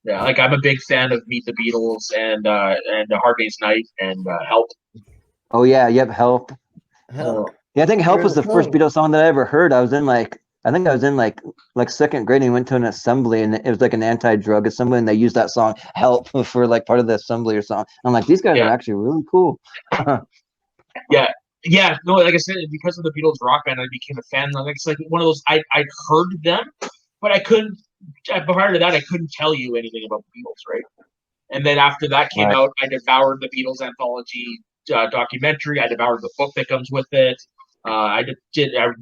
yeah. Like I'm a big fan of Meet the Beatles and A Hard Day's Night and Help. Oh yeah, yep, Help. Oh, Help. Yeah, I think Help was Good the first song. Beatles song that I ever heard. I think I was in like second grade and went to an assembly, and it was like an anti-drug assembly, and they used that song Help for like part of the assembly or something. I'm like, these guys are yeah, actually really cool. yeah, yeah. No, like I said, because of the Beatles rock band, I became a fan. Like it's like one of those. I'd heard them, but I couldn't. Prior to that, I couldn't tell you anything about the Beatles, right? And then after that came Right. out, I devoured the Beatles anthology documentary. I devoured the book that comes with it. I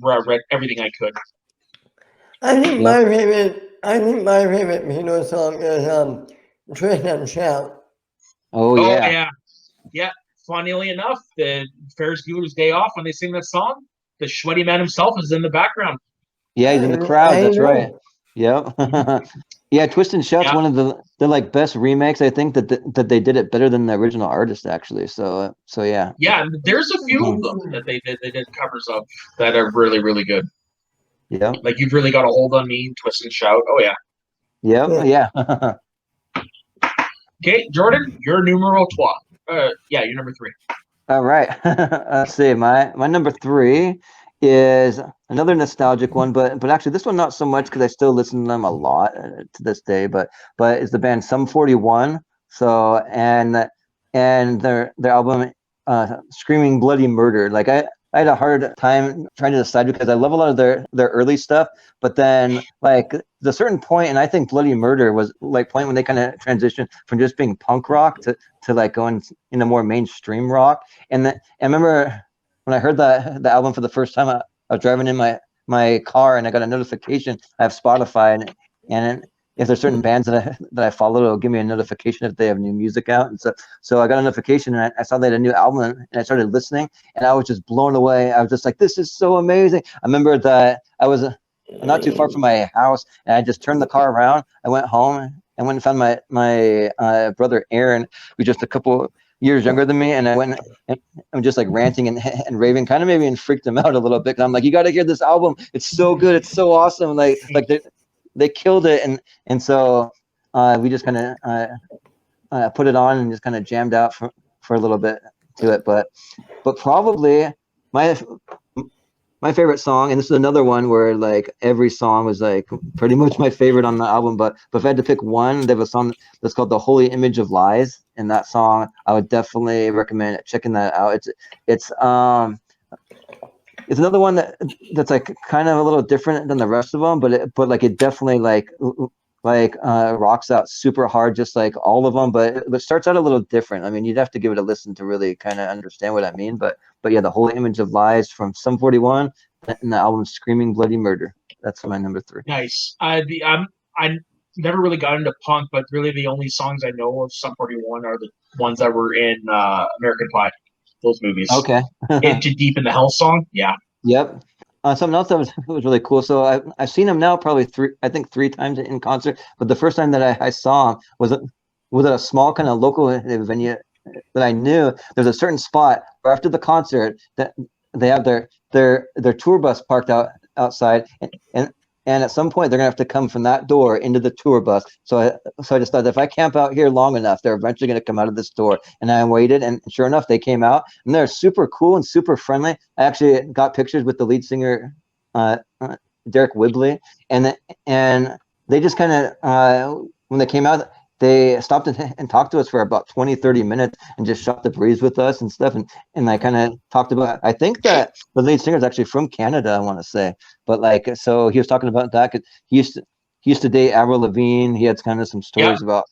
read everything I could. Yep. I think my favorite Beatles song is Twist and Shout. Oh Oh yeah. yeah, yeah. Funnily enough, the Ferris Bueller's Day Off when they sing that song, the sweaty man himself is in the background. Yeah, he's in the crowd. I That's right. know. Yep. Mhm. Yeah, Twist and Shout's Yeah, one of the like best remakes. I think that they did it better than the original artist actually. So yeah. yeah. And there's a few of Mhm. them that they did. They did covers of that are really, really good. Yep. Like you've really got a hold on me, twist and shout. Oh yeah. Yep. Yeah. Yeah. Okay, Jordan, you're numero trois. Yeah, you're number 3. All right. Let's see. My number 3 is another nostalgic one, but actually this one not so much because I still listen to them a lot to this day. But it's the band Sum 41. So and their album Screaming Bloody Murder. Like I had a hard time trying to decide because I love a lot of their early stuff, but then like there's a certain point, and I think Bloody Murder was like point when they kind of transitioned from just being punk rock to like going into more mainstream rock. And I remember when I heard the album for the first time, I was driving in my car and I got a notification. I have Spotify, and if there's certain bands that I follow, it'll give me a notification if they have new music out. And so I got a notification and I saw they had a new album and I started listening and I was just blown away. I was just like, this is so amazing. I remember that I was not too far from my house and I just turned the car around. I went home. I went and found my brother Aaron, who's just a couple years younger than me, and I went and I'm just like ranting and raving, kind of maybe and freaked him out a little bit. I'm like, you got to hear this album. It's so good. It's so awesome. Like they killed it, and so we just kind of put it on and just kind of jammed out for a little bit to it. But probably my my favorite song, and this is another one where like every song was like pretty much my favorite on the album. But if I had to pick one, they have a song that's called "The Holy Image of Lies," and that song I would definitely recommend checking that out. It's it's another one that's like kind of a little different than the rest of them, but like it definitely rocks out super hard, just like all of them, but it starts out a little different. I mean, you'd have to give it a listen to really kind of understand what I mean. But yeah, the whole Image of Lies from Sum 41 and the album Screaming Bloody Murder. That's my number 3. Nice. I never really got into punk, but really the only songs I know of Sum 41 are the ones that were in American Pie, those movies. Okay. Into Deep in the Hell song, yeah. Yep. Something else that was really cool. So I've seen him now probably three times in concert. But the first time that I saw him was at a small kind of local venue that I knew. There's a certain spot where after the concert that they have their tour bus parked outside, and at some point they're gonna have to come from that door into the tour bus. So I just thought that if I camp out here long enough, they're eventually gonna come out of this door. And I waited, and sure enough, they came out, and they're super cool and super friendly. I actually got pictures with the lead singer, Derek Whibley, and they just kind of when they came out, they stopped and talked to us for about 20-30 minutes and just shot the breeze with us and stuff. And I kind of talked about, I think that the lead singer is actually from Canada, I want to say. But so he was talking about that. 'Cause he used to date Avril Lavigne. He had kind of some stories about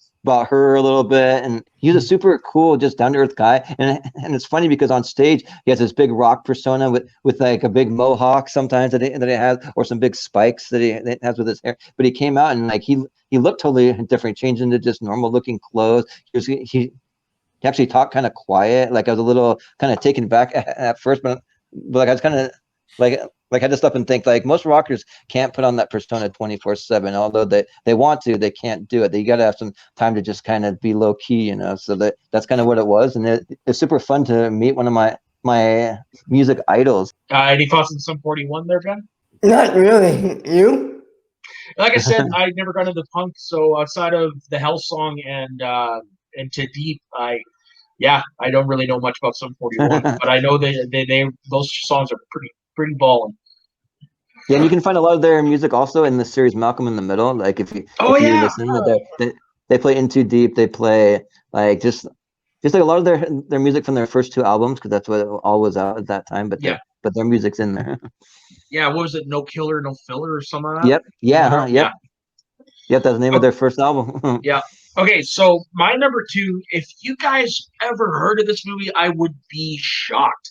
her a little bit. And he's a super cool, just down to earth guy. And it's funny because on stage, he has this big rock persona with like a big mohawk sometimes that he has, or some big spikes that he has with his hair. But he came out and like, he looked totally different, changed into just normal looking clothes. He actually talked kind of quiet. Like I was a little kind of taken back at first, but like I was kind of like I had to stop and think, like most rockers can't put on that persona 24/7. Although they want to, they can't do it. You got to have some time to just kind of be low key, So that's kind of what it was. And it's super fun to meet one of my music idols. Any thoughts on Sum 41 there, Ben? Not really. You? Like I said, I never got into punk, so outside of the Hell song and To Deep, I don't really know much about Sum 41, but I know they those songs are pretty ballin'. Yeah, and you can find a lot of their music also in the series Malcolm in the Middle. Like if you listen, they play In Too Deep. They play like just like a lot of their music from their first 2 albums, because that's what all was out at that time. But their music's in there. Yeah, what was it? No Killer, No Filler, or something like that? Yep. Yeah. Yep. Yep. That's the name of their first album. Yeah. Okay, so my number 2. If you guys ever heard of this movie, I would be shocked.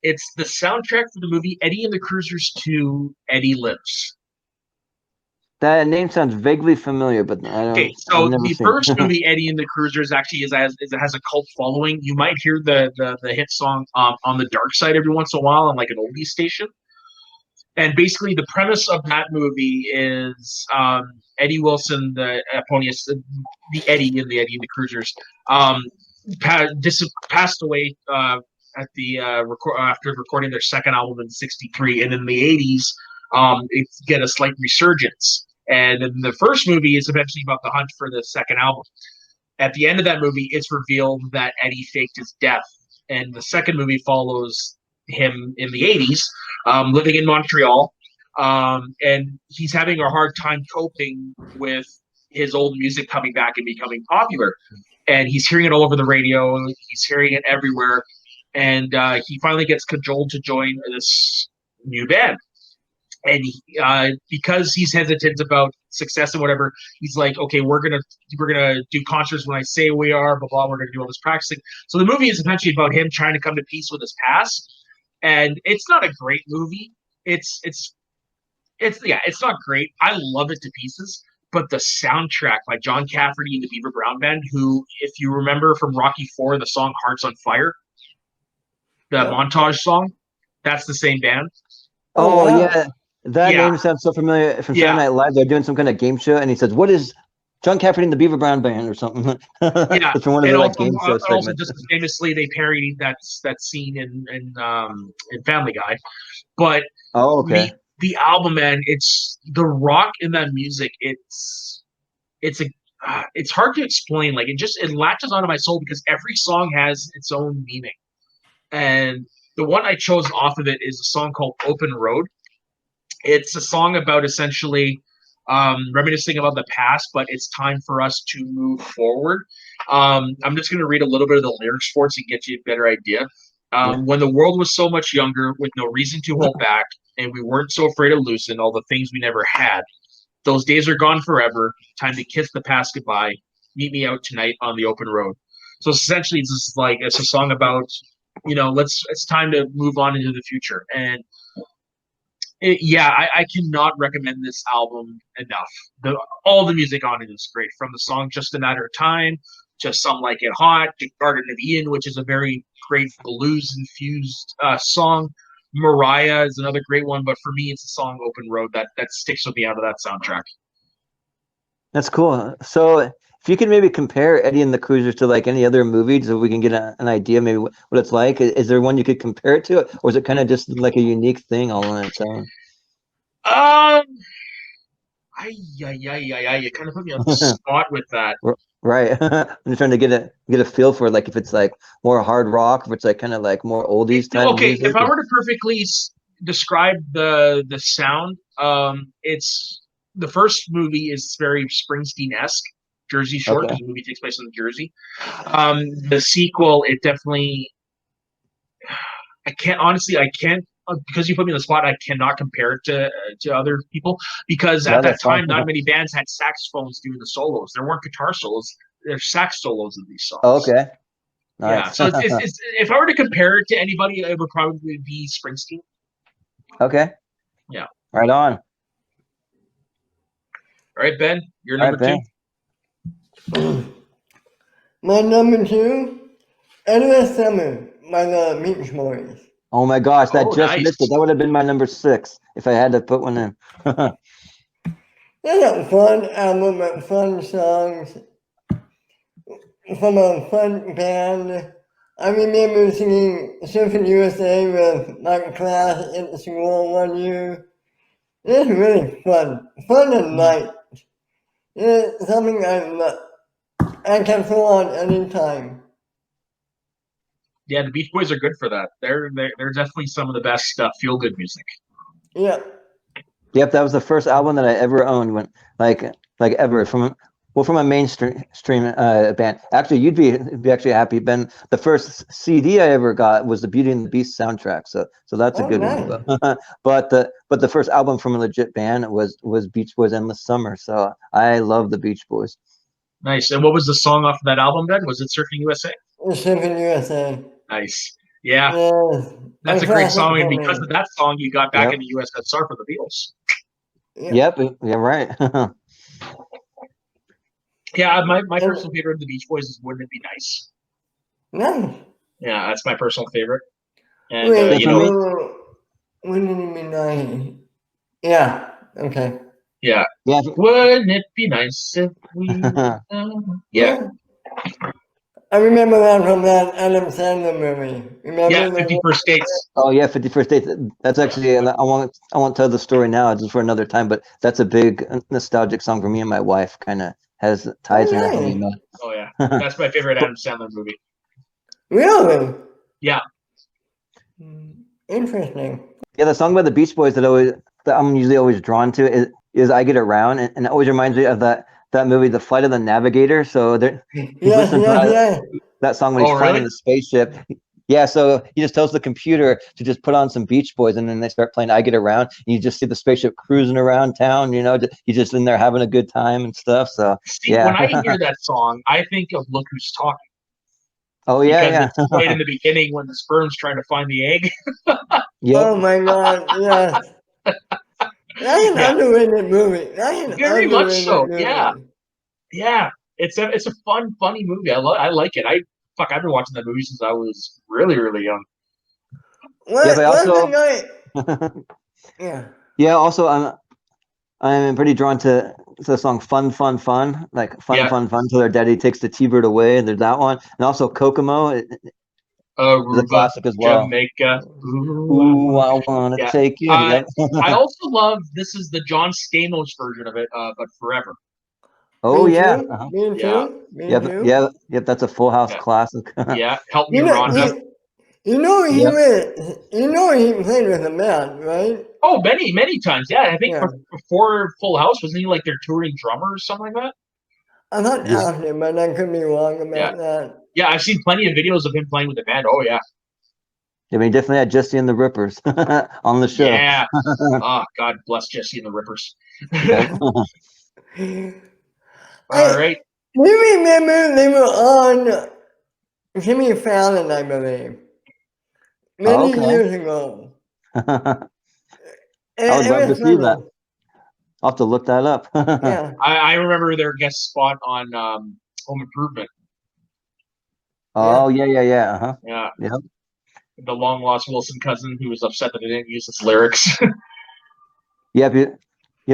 It's the soundtrack for the movie Eddie and the Cruisers 2, Eddie Lives. That name sounds vaguely familiar, but I don't. Okay, so the first movie Eddie and the Cruisers actually has a cult following. You might hear the hit song on the Dark Side every once in a while on like an oldies station. And basically, the premise of that movie is Eddie Wilson, the Eponius, the Eddie in the Eddie and the Cruisers, passed away at the after recording their second album in '63, and in the '80s, it get a slight resurgence. And then the first movie is eventually about the hunt for the second album. At the end of that movie, it's revealed that Eddie faked his death, and the second movie follows him in the '80s, living in Montreal, and he's having a hard time coping with his old music coming back and becoming popular. And he's hearing it all over the radio. He's hearing it everywhere. And he finally gets cajoled to join this new band. And because he's hesitant about success and whatever, he's like, okay, we're gonna do concerts when I say we are, blah blah. We're gonna do all this practicing. So the movie is eventually about him trying to come to peace with his past. And it's not a great movie. It's not great. I love it to pieces. But the soundtrack by John Cafferty and the Beaver Brown Band, who, if you remember from Rocky IV, the song Hearts on Fire, the montage song, that's the same band. Oh, wow. Yeah. That name sounds so familiar. From Saturday Night Live, they're doing some kind of game show, and he says, "What is John Cafferty and the Beaver Brown Band?" or something. Yeah, it's from one of the game show segments. Also, just famously, they parodied that scene in Family Guy. But the album, man, it's the rock in that music. It's hard to explain. Like it latches onto my soul because every song has its own meaning. And the one I chose off of it is a song called "Open Road." It's a song about essentially reminiscing about the past, but it's time for us to move forward. I'm just going to read a little bit of the lyrics for it to get you a better idea. When the world was so much younger, with no reason to hold back, and we weren't so afraid to loosen all the things we never had. Those days are gone forever. Time to kiss the past goodbye. Meet me out tonight on the open road. So essentially, it's just like it's a song about, it's time to move on into the future. And I cannot recommend this album enough. All the music on it is great, from the song "Just a Matter of Time" to "Some Like It Hot" to "Garden of Eden," which is a very great blues-infused song. "Mariah" is another great one, but for me, it's the song "Open Road" that sticks with me out of that soundtrack. That's cool. So if you could maybe compare Eddie and the Cruisers to like any other movie, so we can get an idea maybe what it's like. Is there one you could compare it to, or is it kind of just like a unique thing all on its own? You kind of put me on the spot with that. Right. I'm just trying to get a feel for it, like if it's like more hard rock, if it's like kind of like more oldies type of music. If I were to perfectly describe the sound, it's the first movie is very Springsteen-esque, Jersey Shore, because the movie takes place in Jersey. The sequel, it definitely, I can't because you put me on the spot, I cannot compare it to other people, because at that time, not many bands had saxophones doing the solos. There weren't guitar solos. There's sax solos in these songs. Okay. Nice. Yeah. So it's if I were to compare it to anybody, it would probably be Springsteen. Okay. Yeah. Right on. All right, Ben, you're number two. My number two, Endless Summer by the Beach Boys. Oh my gosh, that missed it. That would have been my number 6 if I had to put one in. It's a fun album with fun songs from a fun band. I remember singing Surfing USA with my class in school one year. It's really fun and light. It's something I can throw on anytime. Yeah, the Beach Boys are good for that. They're definitely some of the best feel-good music. Yeah. Yep, that was the first album that I ever owned when like ever from a mainstream band. Actually, you'd be actually happy, Ben. The first CD I ever got was the Beauty and the Beast soundtrack. So that's a good one. But the first album from a legit band was Beach Boys' Endless Summer. So I love the Beach Boys. Nice. And what was the song off of that album, Ben? Was it Surfing USA? Surfing USA. Nice. Yeah. That's a great song. And because of that song, you got back in the USSR for the Beatles. Yep. Yeah, right. Yeah, my personal favorite of the Beach Boys is "Wouldn't It Be Nice." Nice. Yeah, that's my personal favorite. And Wouldn't it be nice? Yeah. Okay. Yeah. Wouldn't it be nice if we? Yeah. I remember that from that Adam Sandler movie. Remember 51st Dates. Oh yeah, 51st Dates. That's actually, I won't tell the story now, just for another time. But that's a big nostalgic song for me and my wife. Kind of has ties in it. Oh yeah, that's my favorite Adam Sandler movie. Really? Yeah. Interesting. Yeah, the song by the Beach Boys that I'm usually always drawn to is "I Get Around," and it always reminds me of that movie, The Flight of the Navigator. So that song when he's flying in the spaceship. Yeah, so he just tells the computer to just put on some Beach Boys, and then they start playing "I Get Around." And you just see the spaceship cruising around town. He's just in there having a good time and stuff. So when I hear that song, I think of "Look Who's Talking." Oh yeah, It's right in the beginning when the sperm's trying to find the egg. Oh my God! Yeah. That's an underrated movie. Very much so. Yeah. Yeah. It's a fun, funny movie. I like it. I've been watching that movie since I was really, really young. Also, I'm pretty drawn to the song "Fun, Fun, Fun," like fun, fun. Till their daddy takes the T-bird away, and there's that one, and also Kokomo. The classic as well. Jamaica. Ooh, I wanna take you. I also love, this is the John Stamos version of it, but Forever. Oh yeah. Me too. Yep. That's a Full House classic. Yeah, Help Me Rhonda. He played with a band, right? Oh, many times. Yeah, I think before Full House, wasn't he like their touring drummer or something like that? I'm not after, but I could be wrong about that. Yeah, I've seen plenty of videos of him playing with the band. Oh yeah. I mean, definitely had Jesse and the Rippers on the show. Yeah. Oh, God bless Jesse and the Rippers. Yep. All right. You remember they were on Jimmy Fallon, I believe, many Okay. years ago. I would It love to was see that. funny. I'll have to look that up. Yeah. I remember their guest spot on Home Improvement. Oh, yeah. Uh-huh. Yeah. Yep. The long lost Wilson cousin who was upset that they didn't use his lyrics. Yep.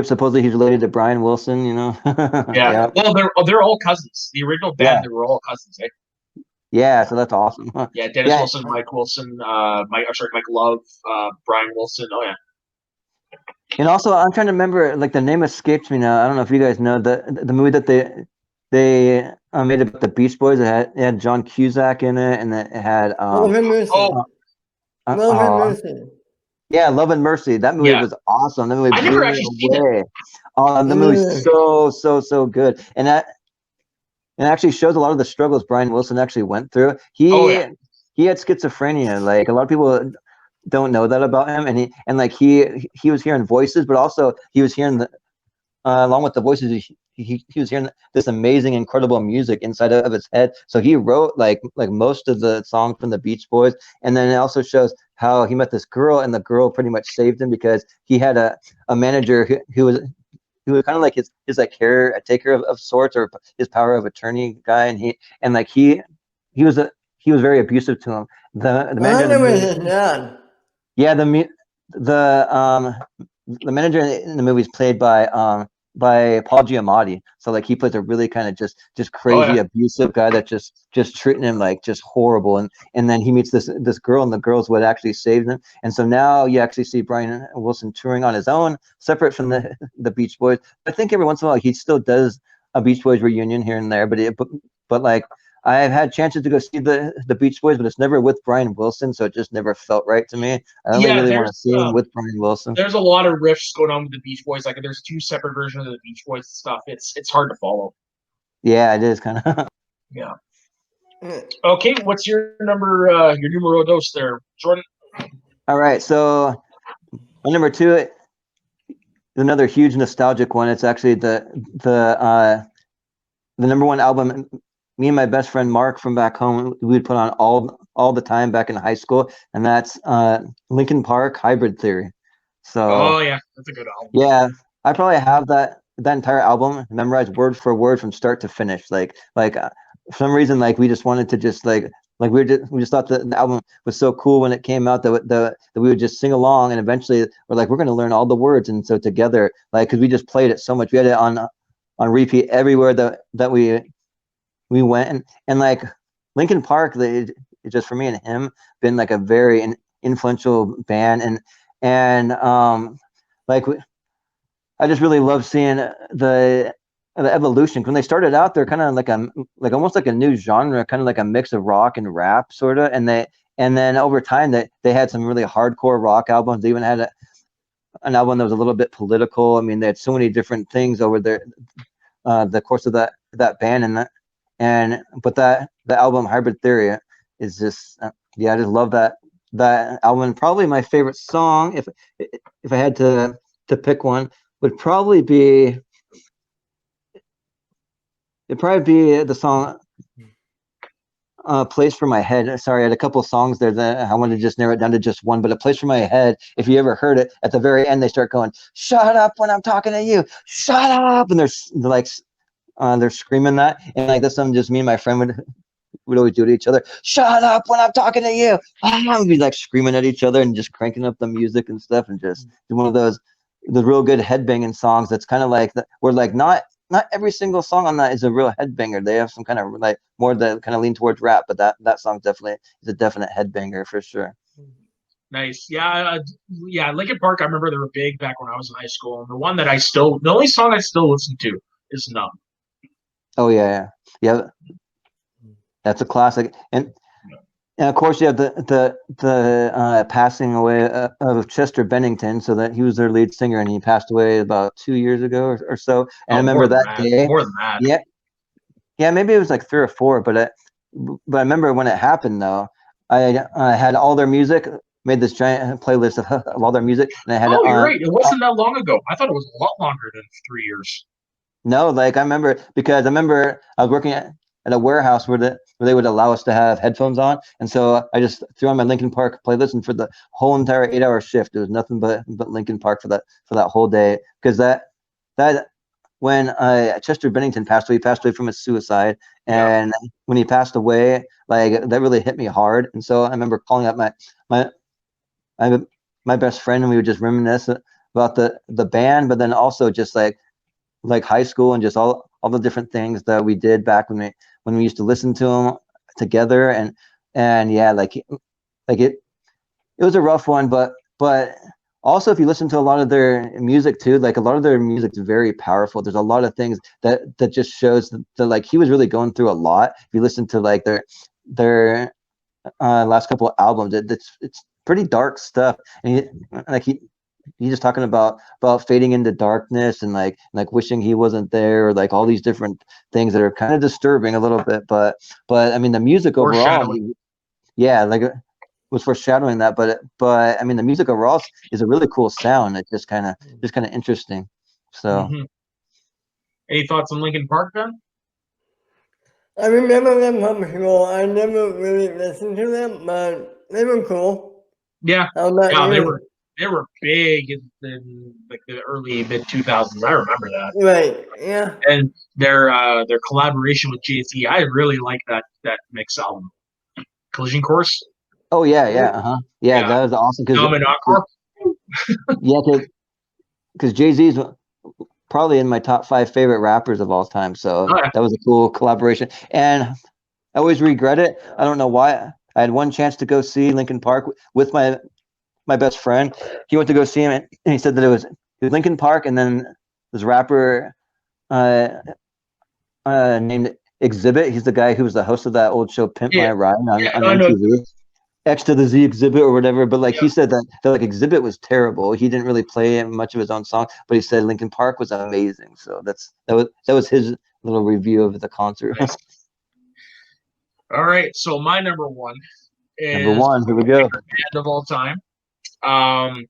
Supposedly he's related to Brian Wilson, Yeah. Yeah. Well, they're all cousins. The original band, Yeah. they were all cousins, eh? Yeah. So that's awesome. Yeah, Dennis Yeah. Wilson, Mike Wilson, Mike Love, Brian Wilson. Oh yeah. And also, I'm trying to remember, like the name escapes me now. I don't know if you guys know the movie that they made about the Beach Boys. It had John Cusack in it, and it had Love and Mercy. Oh, Love and Mercy. yeah, Love and Mercy. That movie yeah. was awesome. That movie I blew never me actually seen it. away. The movie's so good, and it actually shows a lot of the struggles Brian Wilson actually went through. Oh yeah. He had schizophrenia. Like a lot of people don't know that about him, and like he was hearing voices, but also he was hearing along with the voices, he was hearing this amazing, incredible music inside of his head. So he wrote like most of the songs from the Beach Boys, and then it also shows how he met this girl, and the girl pretty much saved him because he had a manager who was kind of like his like caretaker of sorts, or his power of attorney guy, and he was very abusive to him. The manager in the movie, yeah, the manager in the movie is played by Paul Giamatti. So like he plays a really kind of just crazy abusive guy that just treating him like just horrible, and then he meets this girl, and the girl's what actually saved him. And so now you actually see Brian Wilson touring on his own, separate from the Beach Boys. I think every once in a while he still does a Beach Boys reunion here and there, but like I've had chances to go see the Beach Boys, but it's never with Brian Wilson, so it just never felt right to me. I only really want to see him with Brian Wilson. There's a lot of riffs going on with the Beach Boys. Like there's two separate versions of the Beach Boys stuff. It's hard to follow. Yeah, it is kind of. Yeah. Okay, what's your number? Your numero dos there, Jordan? All right, so number 2 is another huge nostalgic one. It's actually the number 1 album me and my best friend Mark from back home we would put on all the time back in high school, and that's Linkin Park Hybrid Theory. So oh yeah, that's a good album. Yeah, I probably have that entire album memorized word for word from start to finish. Like for some reason, like we just wanted to just like we just thought the album was so cool when it came out that we would just sing along, and eventually we're like, we're going to learn all the words. And so together, like, because we just played it so much, we had it on repeat everywhere that we went, and like Linkin Park, it just for me and him been like a very influential band, and like I just really love seeing the evolution. When they started out, they're kind of like almost like a new genre, kind of like a mix of rock and rap, sort of. And then over time, they had some really hardcore rock albums. They even had an album that was a little bit political. I mean, they had so many different things over the course of that band, but the album Hybrid Theory is just I just love that album. Probably my favorite song, if I had to pick one, would probably be the song Place for My Head. Sorry, I had a couple of songs there that I wanted to just narrow it down to just one, but A Place for My Head, if you ever heard it, at the very end they start going, "Shut up when I'm talking to you, shut up," and they're screaming that, and like that's something just me and my friend would always do to each other. "Shut up when I'm talking to you." We'd be like screaming at each other and just cranking up the music and stuff, and just one of those the real good headbanging songs. That's kind of like we're like not every single song on that is a real headbanger. They have some kind of like more that kind of lean towards rap, but that song definitely is a definite headbanger for sure. Nice. Yeah. Linkin Park, I remember they were big back when I was in high school. And the only song I still listen to is Numb. Oh yeah. That's a classic. And of course you have the passing away of Chester Bennington, so that he was their lead singer, and he passed away about 2 years ago or so. And I remember that day. More than that. Yeah, maybe it was like 3 or 4, but I remember when it happened though. I had all their music, made this giant playlist of all their music, and I had it Oh, you're on. right. It wasn't that long ago. I thought it was a lot longer than 3 years. No, like I remember because I remember I was working at a warehouse where they would allow us to have headphones on, and so I just threw on my Linkin Park playlist, and for the whole entire 8 hour shift, it was nothing but Linkin Park for that whole day. Because that when Chester Bennington passed away, he passed away from a suicide, Yeah. and when he passed away, like that really hit me hard, and so I remember calling up my my my best friend, and we would just reminisce about the band, but then also just like high school and just all the different things that we did back when we used to listen to them together, and yeah, like it was a rough one, but also if you listen to a lot of their music too, like a lot of their music is very powerful. There's a lot of things that just shows that like he was really going through a lot. If you listen to like their last couple of albums, it's pretty dark stuff, and he's just talking about fading into darkness and like wishing he wasn't there, or like all these different things that are kind of disturbing a little bit, but I mean the music overall, Foreshadowing. yeah, like it was foreshadowing that, but I mean the music overall is a really cool sound. It's just kind of interesting. So Mm-hmm. Any thoughts on Linkin Park, Ben? I remember them from school. I never really listened to them, but they were cool. Yeah. How about Yeah, you? they were big in like the early mid 2000s. I remember that. Right, yeah. And their collaboration with Jay-Z, I really like that mix album. Collision Course. oh yeah, uh-huh, yeah, Yeah. that was awesome because Dumb and Encore. yeah, because Jay-Z's probably in my top 5 favorite rappers of all time. So Oh, yeah. that was a cool collaboration. And I always regret it. I don't know why. I had one chance to go see Linkin Park with my best friend. He went to go see him, and he said that it was Linkin Park, and then this rapper uh, named Exhibit. He's the guy who was the host of that old show Pimp Yeah. My Ride on Yeah, I know. MTV. X to the Z Exhibit or whatever, but like Yeah. he said that like Exhibit was terrible. He didn't really play much of his own song, but he said Linkin Park was amazing. So that was his little review of the concert. Nice. All right. So my number one Number is one, here we my go. favorite band of all time. Um,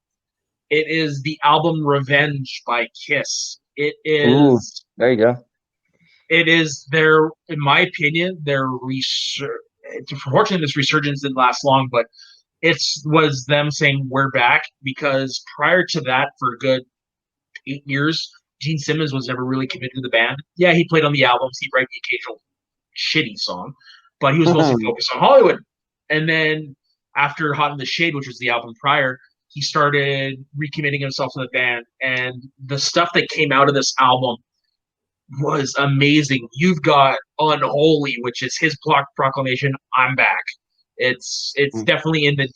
it is the album Revenge by Kiss. Ooh, there you go. It is their, in my opinion, their unfortunately this resurgence didn't last long, but it was them saying we're back, because prior to that, for a good 8 years, Gene Simmons was never really committed to the band. Yeah, he played on the albums, he'd write the occasional shitty song, but he was mostly focused on Hollywood. And then after Hot in the Shade, which was the album prior, he started recommitting himself to the band, and the stuff that came out of this album was amazing. You've got Unholy, which is his proclamation, I'm back. It's definitely in the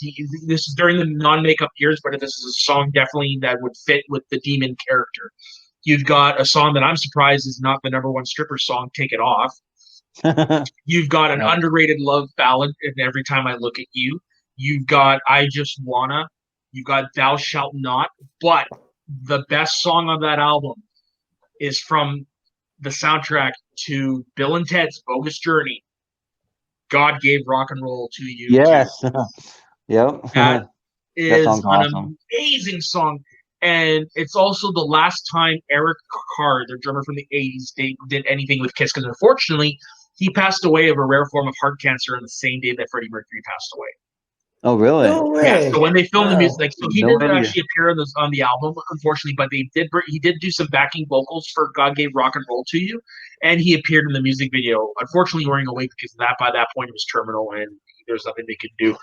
this is during the non-makeup years, but this is a song definitely that would fit with the demon character. You've got a song that I'm surprised is not the number one stripper song, Take It Off. You've got an underrated love ballad in Every Time I Look at You. You've got I Just Wanna. You've got Thou Shalt Not. But the best song on that album is from the soundtrack to Bill and Ted's Bogus Journey. God Gave Rock and Roll to You too. Yes. Yep. That That is song's an awesome. amazing song. And it's also the last time Eric Carr, their drummer from the 80s, did anything with Kiss, because unfortunately, he passed away of a rare form of heart cancer on the same day that Freddie Mercury passed away. Oh, really? No Yeah, way. so when they filmed the music, Wow. so he No didn't idea. actually appear on the album, unfortunately, but he did do some backing vocals for God Gave Rock and Roll to You, and he appeared in the music video. Unfortunately, wearing a wig, because by that point it was terminal and there's nothing they could do.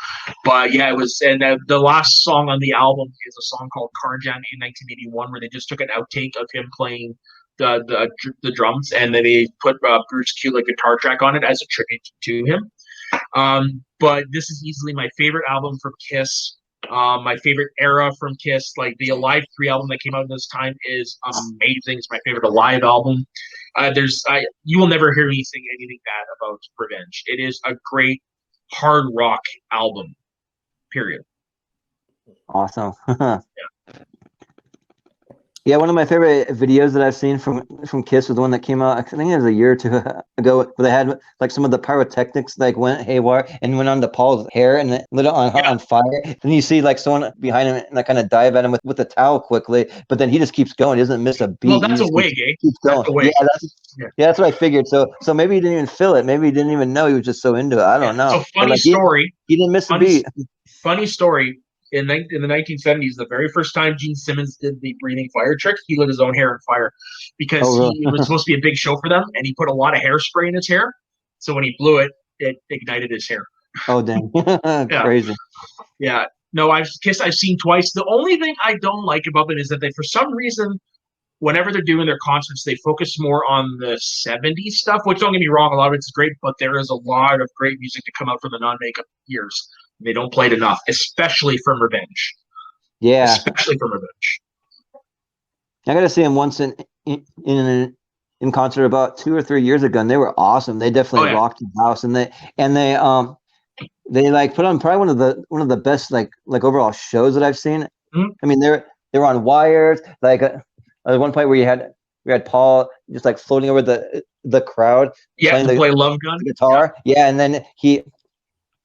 But yeah, it was, and the last song on the album is a song called Car Jam in 1981, where they just took an outtake of him playing the drums, and then they put Bruce Kulick guitar track on it as a tribute to him. But this is easily my favorite album from Kiss. My favorite era from Kiss, like the Alive 3 album that came out at this time, is amazing. It's my favorite Alive album. You will never hear me sing anything bad about Revenge. It is a great hard rock album, period. Awesome. Yeah, one of my favorite videos that I've seen from Kiss was the one that came out, I think it was a year or two ago, where they had like some of the pyrotechnics like went haywire and went onto Paul's hair and it lit it on fire. Then you see like someone behind him and like kind of dive at him with the towel quickly, but then he just keeps going. He doesn't miss a Well, beat. that's He a just wig, eh? keeps That's going. a wig. Yeah, that's what I figured. So maybe he didn't even feel it. Maybe he didn't even know he was just so into it. I don't know. So But funny like story. he didn't miss a Funny, beat. funny story. In the 1970s, the very first time Gene Simmons did the breathing fire trick, he lit his own hair on fire because Oh, really? it was supposed to be a big show for them, and he put a lot of hairspray in his hair. So when he blew it, it ignited his hair. Oh, dang. Yeah, Crazy. yeah. No, I've seen twice. The only thing I don't like about them is that they, for some reason, whenever they're doing their concerts, they focus more on the 70s stuff, which don't get me wrong, a lot of it's great, but there is a lot of great music to come out from the non-makeup years. They don't play it enough, especially from Revenge. Yeah. Especially from Revenge. I got to see him once in concert about 2 or 3 years ago, and they were awesome. They definitely rocked the house, and they like put on probably one of the best like overall shows that I've seen. Mm-hmm. I mean, they were on wires. Like at one point where you had Paul just like floating over the crowd, playing to play Love Gun guitar. Yeah, and then he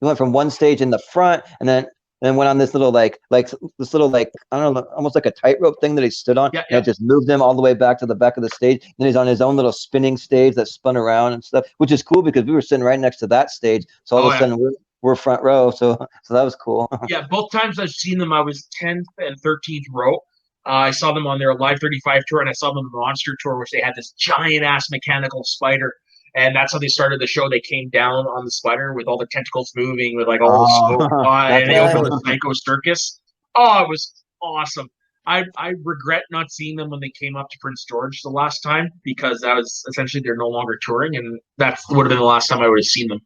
went from one stage in the front, and then went on this little like this little like I don't know, almost like a tightrope thing that he stood on, and it just moved him all the way back to the back of the stage. And then he's on his own little spinning stage that spun around and stuff, which is cool because we were sitting right next to that stage. So all of a sudden we're front row. So that was cool. Yeah, both times I've seen them, I was 10th and 13th row. I saw them on their Live 35 tour, and I saw them on the Monster tour, which they had this giant ass mechanical spider. And that's how they started the show. They came down on the spider with all the tentacles moving, with like all the smoke, and they opened with Psycho Circus. Oh, it was awesome. I regret not seeing them when they came up to Prince George the last time, because that was essentially they're no longer touring, and that would have been the last time I would have seen them.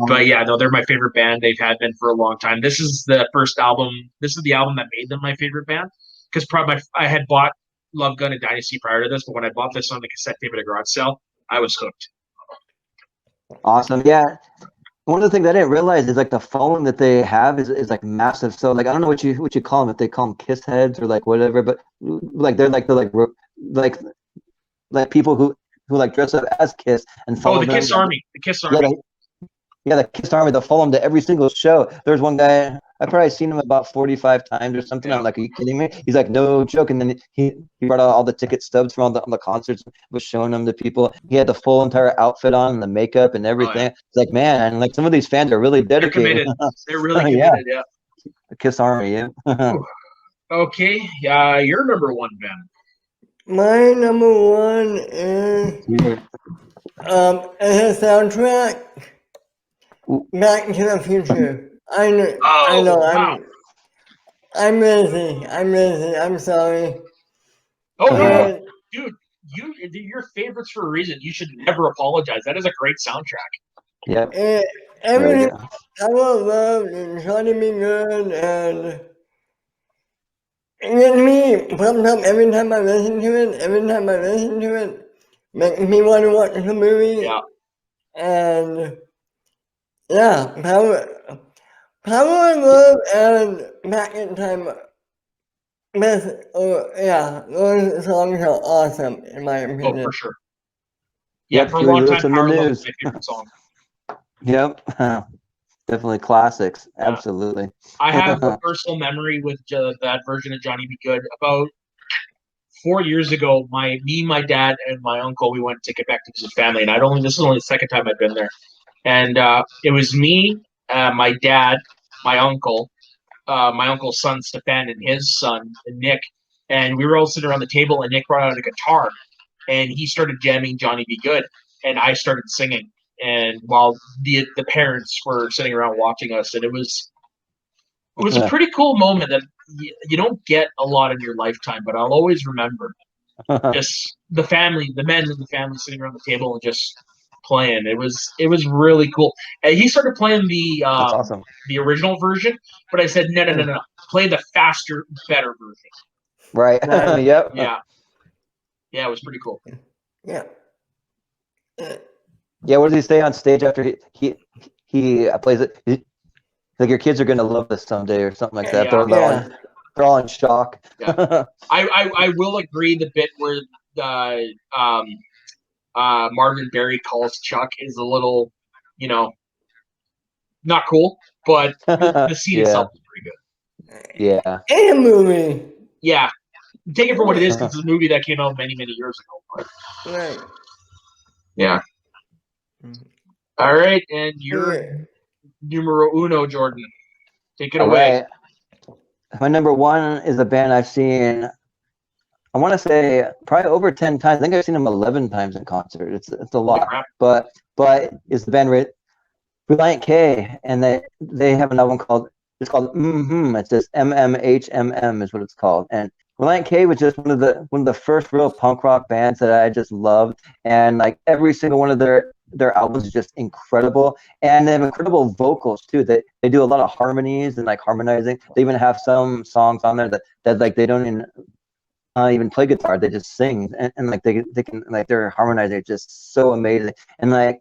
But yeah, no, they're my favorite band. They've had been for a long time. This is the first album. This is the album that made them my favorite band, because probably I had bought Love Gun and Dynasty prior to this, but when I bought this on the cassette tape at a garage sale, I was hooked. Awesome. Yeah. One of the things I didn't realize is like the following that they have is like massive. So like I don't know what you call them, if they call them Kiss heads or like whatever, but like they're like people who like dress up as Kiss and follow the them. Kiss Army. The Kiss Army. Yeah, the Kiss Army, they'll follow him to every single show. There's one guy, I've probably seen him about 45 times or something. I'm like, are you kidding me? He's like, no joke. And then he brought out all the ticket stubs from all the concerts, was showing them to people. He had the full entire outfit on and the makeup and everything. It's like, man, like some of these fans are really dedicated. They're really committed, yeah. The Kiss Army, yeah. Okay, your number one band. My number one is as a soundtrack, Back to the Future. I know. Wow. I'm busy. I'm sorry. Oh, dude, you're favorites for a reason. You should never apologize. That is a great soundtrack. Yeah. Everything I love and try to be good, and me pumped up every time I listen to it. Makes me want to watch the movie. Yeah. And yeah, Power of Love and Back in Time. Those songs are awesome in my opinion. Oh, for sure. Yeah, for a long time, Power of Love is my favorite song. Yep. Definitely classics. Absolutely. I have a personal memory with that version of Johnny Be Good. About 4 years ago, my dad, and my uncle, we went to get back to visit family, and this is only the second time I'd been there. And it was me, my dad, my uncle's son Stefan, and his son Nick, and we were all sitting around the table. And Nick brought out a guitar, and he started jamming Johnny Be Good, and I started singing. And while the parents were sitting around watching us, and it was a pretty cool moment that you don't get a lot in your lifetime, but I'll always remember just the family, the men in the family sitting around the table and just playing. It was really cool. And he started playing the awesome. The original version, but I said no, play the faster, better version. Right. Yep. Yeah, it was pretty cool. Yeah. Yeah, what does he say on stage after he plays it? Like, your kids are gonna love this someday, or something like that. they're all in shock. Yeah. I will agree the bit where Marvin Berry calls Chuck is a little, not cool, but the scene itself is pretty good. Yeah. In a movie. Yeah. Take it for what it is, because it's a movie that came out many, many years ago. But, Right. yeah. All right, and you're numero uno, Jordan. Take it away. Right. My number one is a band I've seen, I want to say probably over 10 times. I think I've seen them 11 times in concert. It's a lot. But it's the band Relient K, and they have an album called It's just MMHMM is what it's called. And Relient K was just one of the first real punk rock bands that I just loved, and like every single one of their albums is just incredible, and they have incredible vocals too. They do a lot of harmonies and like harmonizing. They even have some songs on there that like they don't even play guitar. They just sing, and like they can like their harmonizing is just so amazing. And like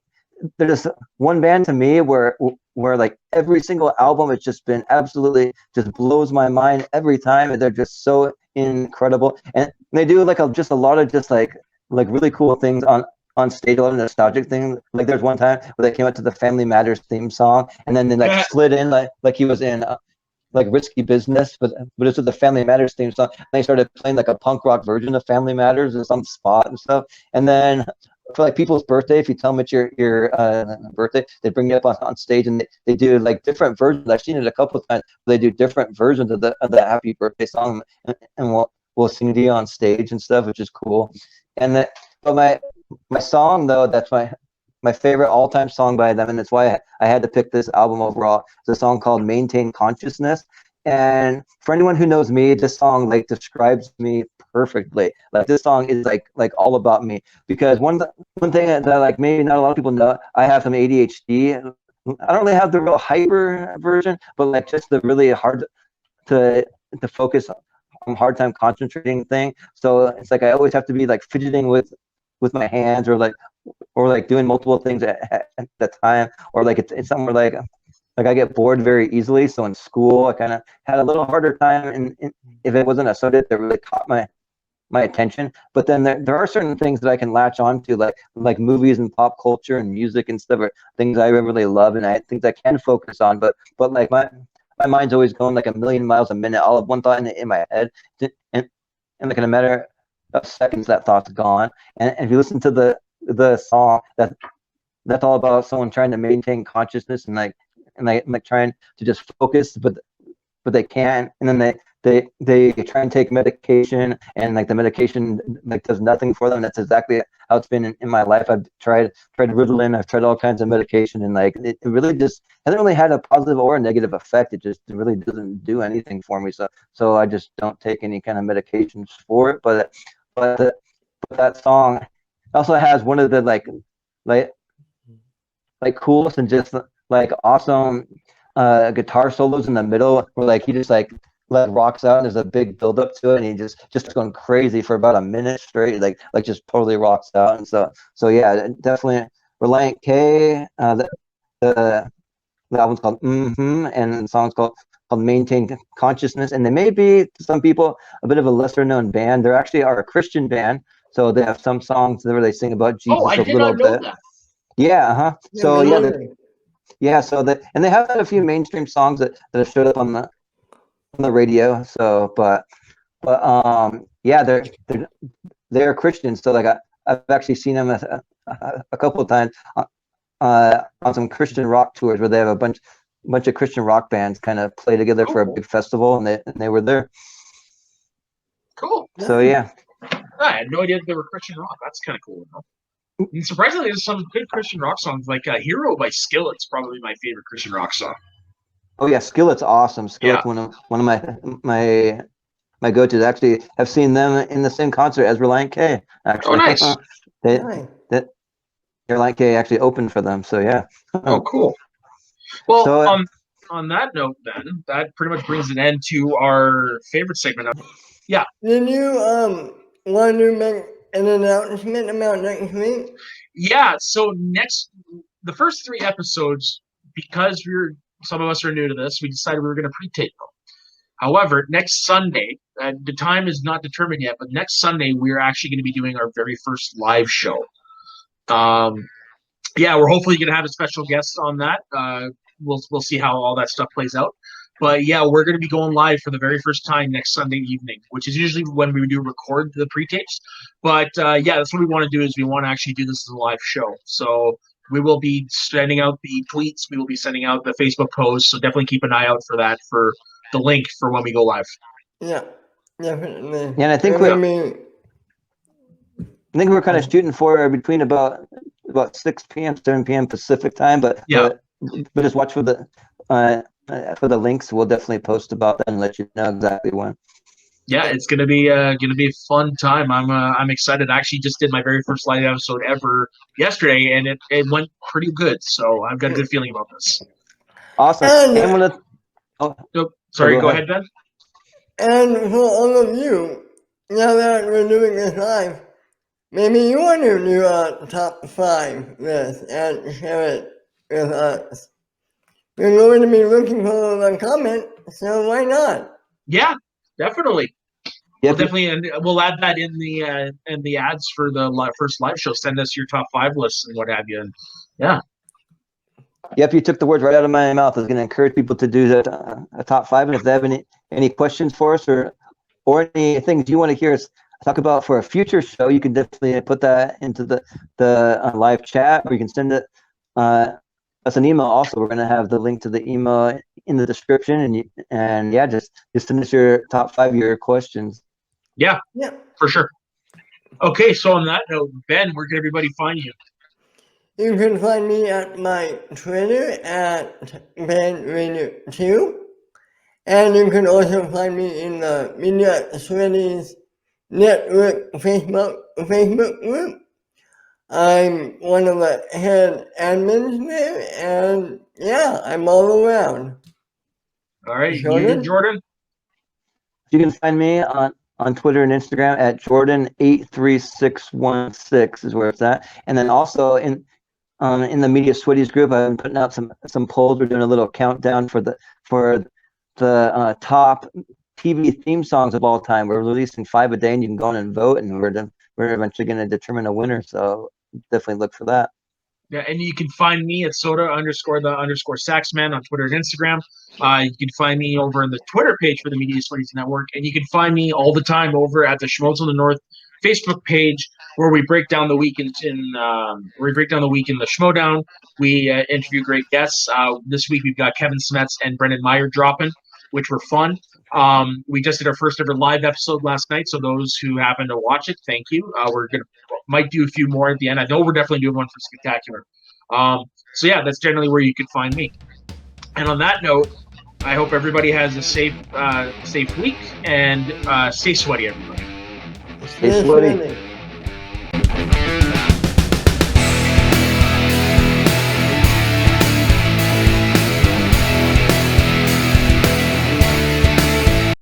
they're just one band to me where like every single album has just been absolutely just blows my mind every time, and they're just so incredible. And they do like just a lot of just like really cool things on stage, a lot of nostalgic things. Like there's one time where they came out to the Family Matters theme song, and then they like slid in like he was in like Risky Business, but it's with the Family Matters theme song. And they started playing like a punk rock version of Family Matters in some spot and stuff. And then for like people's birthday, if you tell them it's your birthday, they bring you up on stage, and they do like different versions. I've seen it a couple of times. They do different versions of the happy birthday song, and we'll sing to you on stage and stuff, which is cool. And but my song though, that's my favorite all-time song by them, and that's why I had to pick this album overall. It's a song called Maintain Consciousness. And for anyone who knows me, this song like describes me perfectly. Like this song is like all about me, because one thing that like maybe not a lot of people know, I have some ADHD. I don't really have the real hyper version, but like just the really hard to focus on, hard time concentrating thing. So it's like I always have to be like fidgeting with my hands, or like doing multiple things at the time, or like it's somewhere like I get bored very easily. So in school, I kind of had a little harder time, and if it wasn't a subject that really caught my attention. But then there are certain things that I can latch on to, like movies and pop culture and music and stuff, or things I really love, and things I can focus on. But like my mind's always going like a million miles a minute. I'll have one thought in my head, and like in a matter of seconds, that thought's gone. And if you listen to the song, that's all about someone trying to maintain consciousness and like trying to just focus, but they can't, and then they try and take medication, and like the medication like does nothing for them. That's exactly how it's been in my life. I've tried Ritalin, I've tried all kinds of medication, and like it really just hasn't really had a positive or a negative effect. It really doesn't do anything for me. So I just don't take any kind of medications for it. But that song also has one of the like coolest and just like awesome guitar solos in the middle, where like he just like rocks out, and there's a big build up to it, and he just going crazy for about a minute straight, like just totally rocks out. And so yeah, definitely Relient K. The album's called and the song's called Maintain Consciousness. And they may be to some people a bit of a lesser known band. They actually are a Christian band, so they have some songs where they sing about Jesus a little bit. That. Yeah, so so and they have had a few mainstream songs that have showed up on the radio. So, but yeah, they're Christians. So like I've actually seen them a couple of times on some Christian rock tours, where they have a bunch of Christian rock bands kind of play together for a big festival, and they were there. Cool. So yeah, I had no idea that they were Christian rock. That's kind of cool. And surprisingly, there's some good Christian rock songs, like "Hero" by Skillet's probably my favorite Christian rock song. Oh yeah, Skillet's awesome. Skillet's one of my go-tos. Actually, have seen them in the same concert as Relient K. Actually, oh nice. Relient K actually opened for them. So yeah. Oh cool. Well, so, on that note, then that pretty much brings an end to our favorite segment. Yeah. Did you want to make an announcement about next week? Yeah. So the first 3 episodes, because some of us are new to this, we decided we were going to pre-tape them. However, next Sunday, the time is not determined yet, but next Sunday we're actually going to be doing our very first live show. Yeah, we're hopefully going to have a special guest on that. We'll see how all that stuff plays out. But yeah, we're going to be going live for the very first time next Sunday evening, which is usually when we do record the pre-tapes. But yeah, that's what we want to do is we want to actually do this as a live show. So we will be sending out the tweets. We will be sending out the Facebook posts. So definitely keep an eye out for that, for the link for when we go live. Yeah, definitely. Yeah, and I think we're kind of shooting for between about 6 p.m. 7 p.m. Pacific time, but just watch for the links. We'll definitely post about that and let you know exactly when. Yeah, it's gonna be a fun time. I'm excited. I actually just did my very first live episode ever yesterday, and it went pretty good. So I've got a good feeling about this. Awesome. Sorry, go ahead, Ben. And for all of you, now that we're doing this live, maybe you want to do a top 5 list and share it with us. We're going to be looking for a comment, so why not? Yeah, definitely. Yep. We'll add that in the ads for the first live show. Send us your top 5 lists and what have you. And yeah. Yep, you took the words right out of my mouth. I was going to encourage people to do a top 5, and if they have any questions for us or any things you want to hear us talk about for a future show, you can definitely put that into the live chat, or you can send it us an email. Also, we're going to have the link to the email in the description, and yeah, just send us your top 5 of your questions. Yeah, for sure. Okay, so on that note, Ben, where can everybody find you? You can find me at my Twitter at BenRainer2, and you can also find me in the Media Studies Network Facebook group. I'm one of the head admins there, and yeah, I'm all around. All right, Jordan? You can find me on Twitter and Instagram at Jordan83616 is where it's at, and then also in the Media Sweaties group, I've been putting out some polls. We're doing a little countdown for the top TV theme songs of all time. We're releasing 5 a day, and you can go in and vote, and we're eventually going to determine a winner. So definitely look for that. Yeah, and you can find me at soda_the_saxman on Twitter and Instagram. You can find me over in the Twitter page for the Media Sweaties Network, and you can find me all the time over at the Schmoes on the North Facebook page, where we break down the week in the Schmodown. We interview great guests. This week we've got Kevin Smets and Brendan Meyer dropping, which were fun. We just did our first ever live episode last night, so those who happen to watch it, thank you. Might do a few more at the end. I know we're definitely doing one for Spectacular. So yeah, that's generally where you can find me. And on that note, I hope everybody has a safe week, and stay sweaty, everybody. Stay sweaty.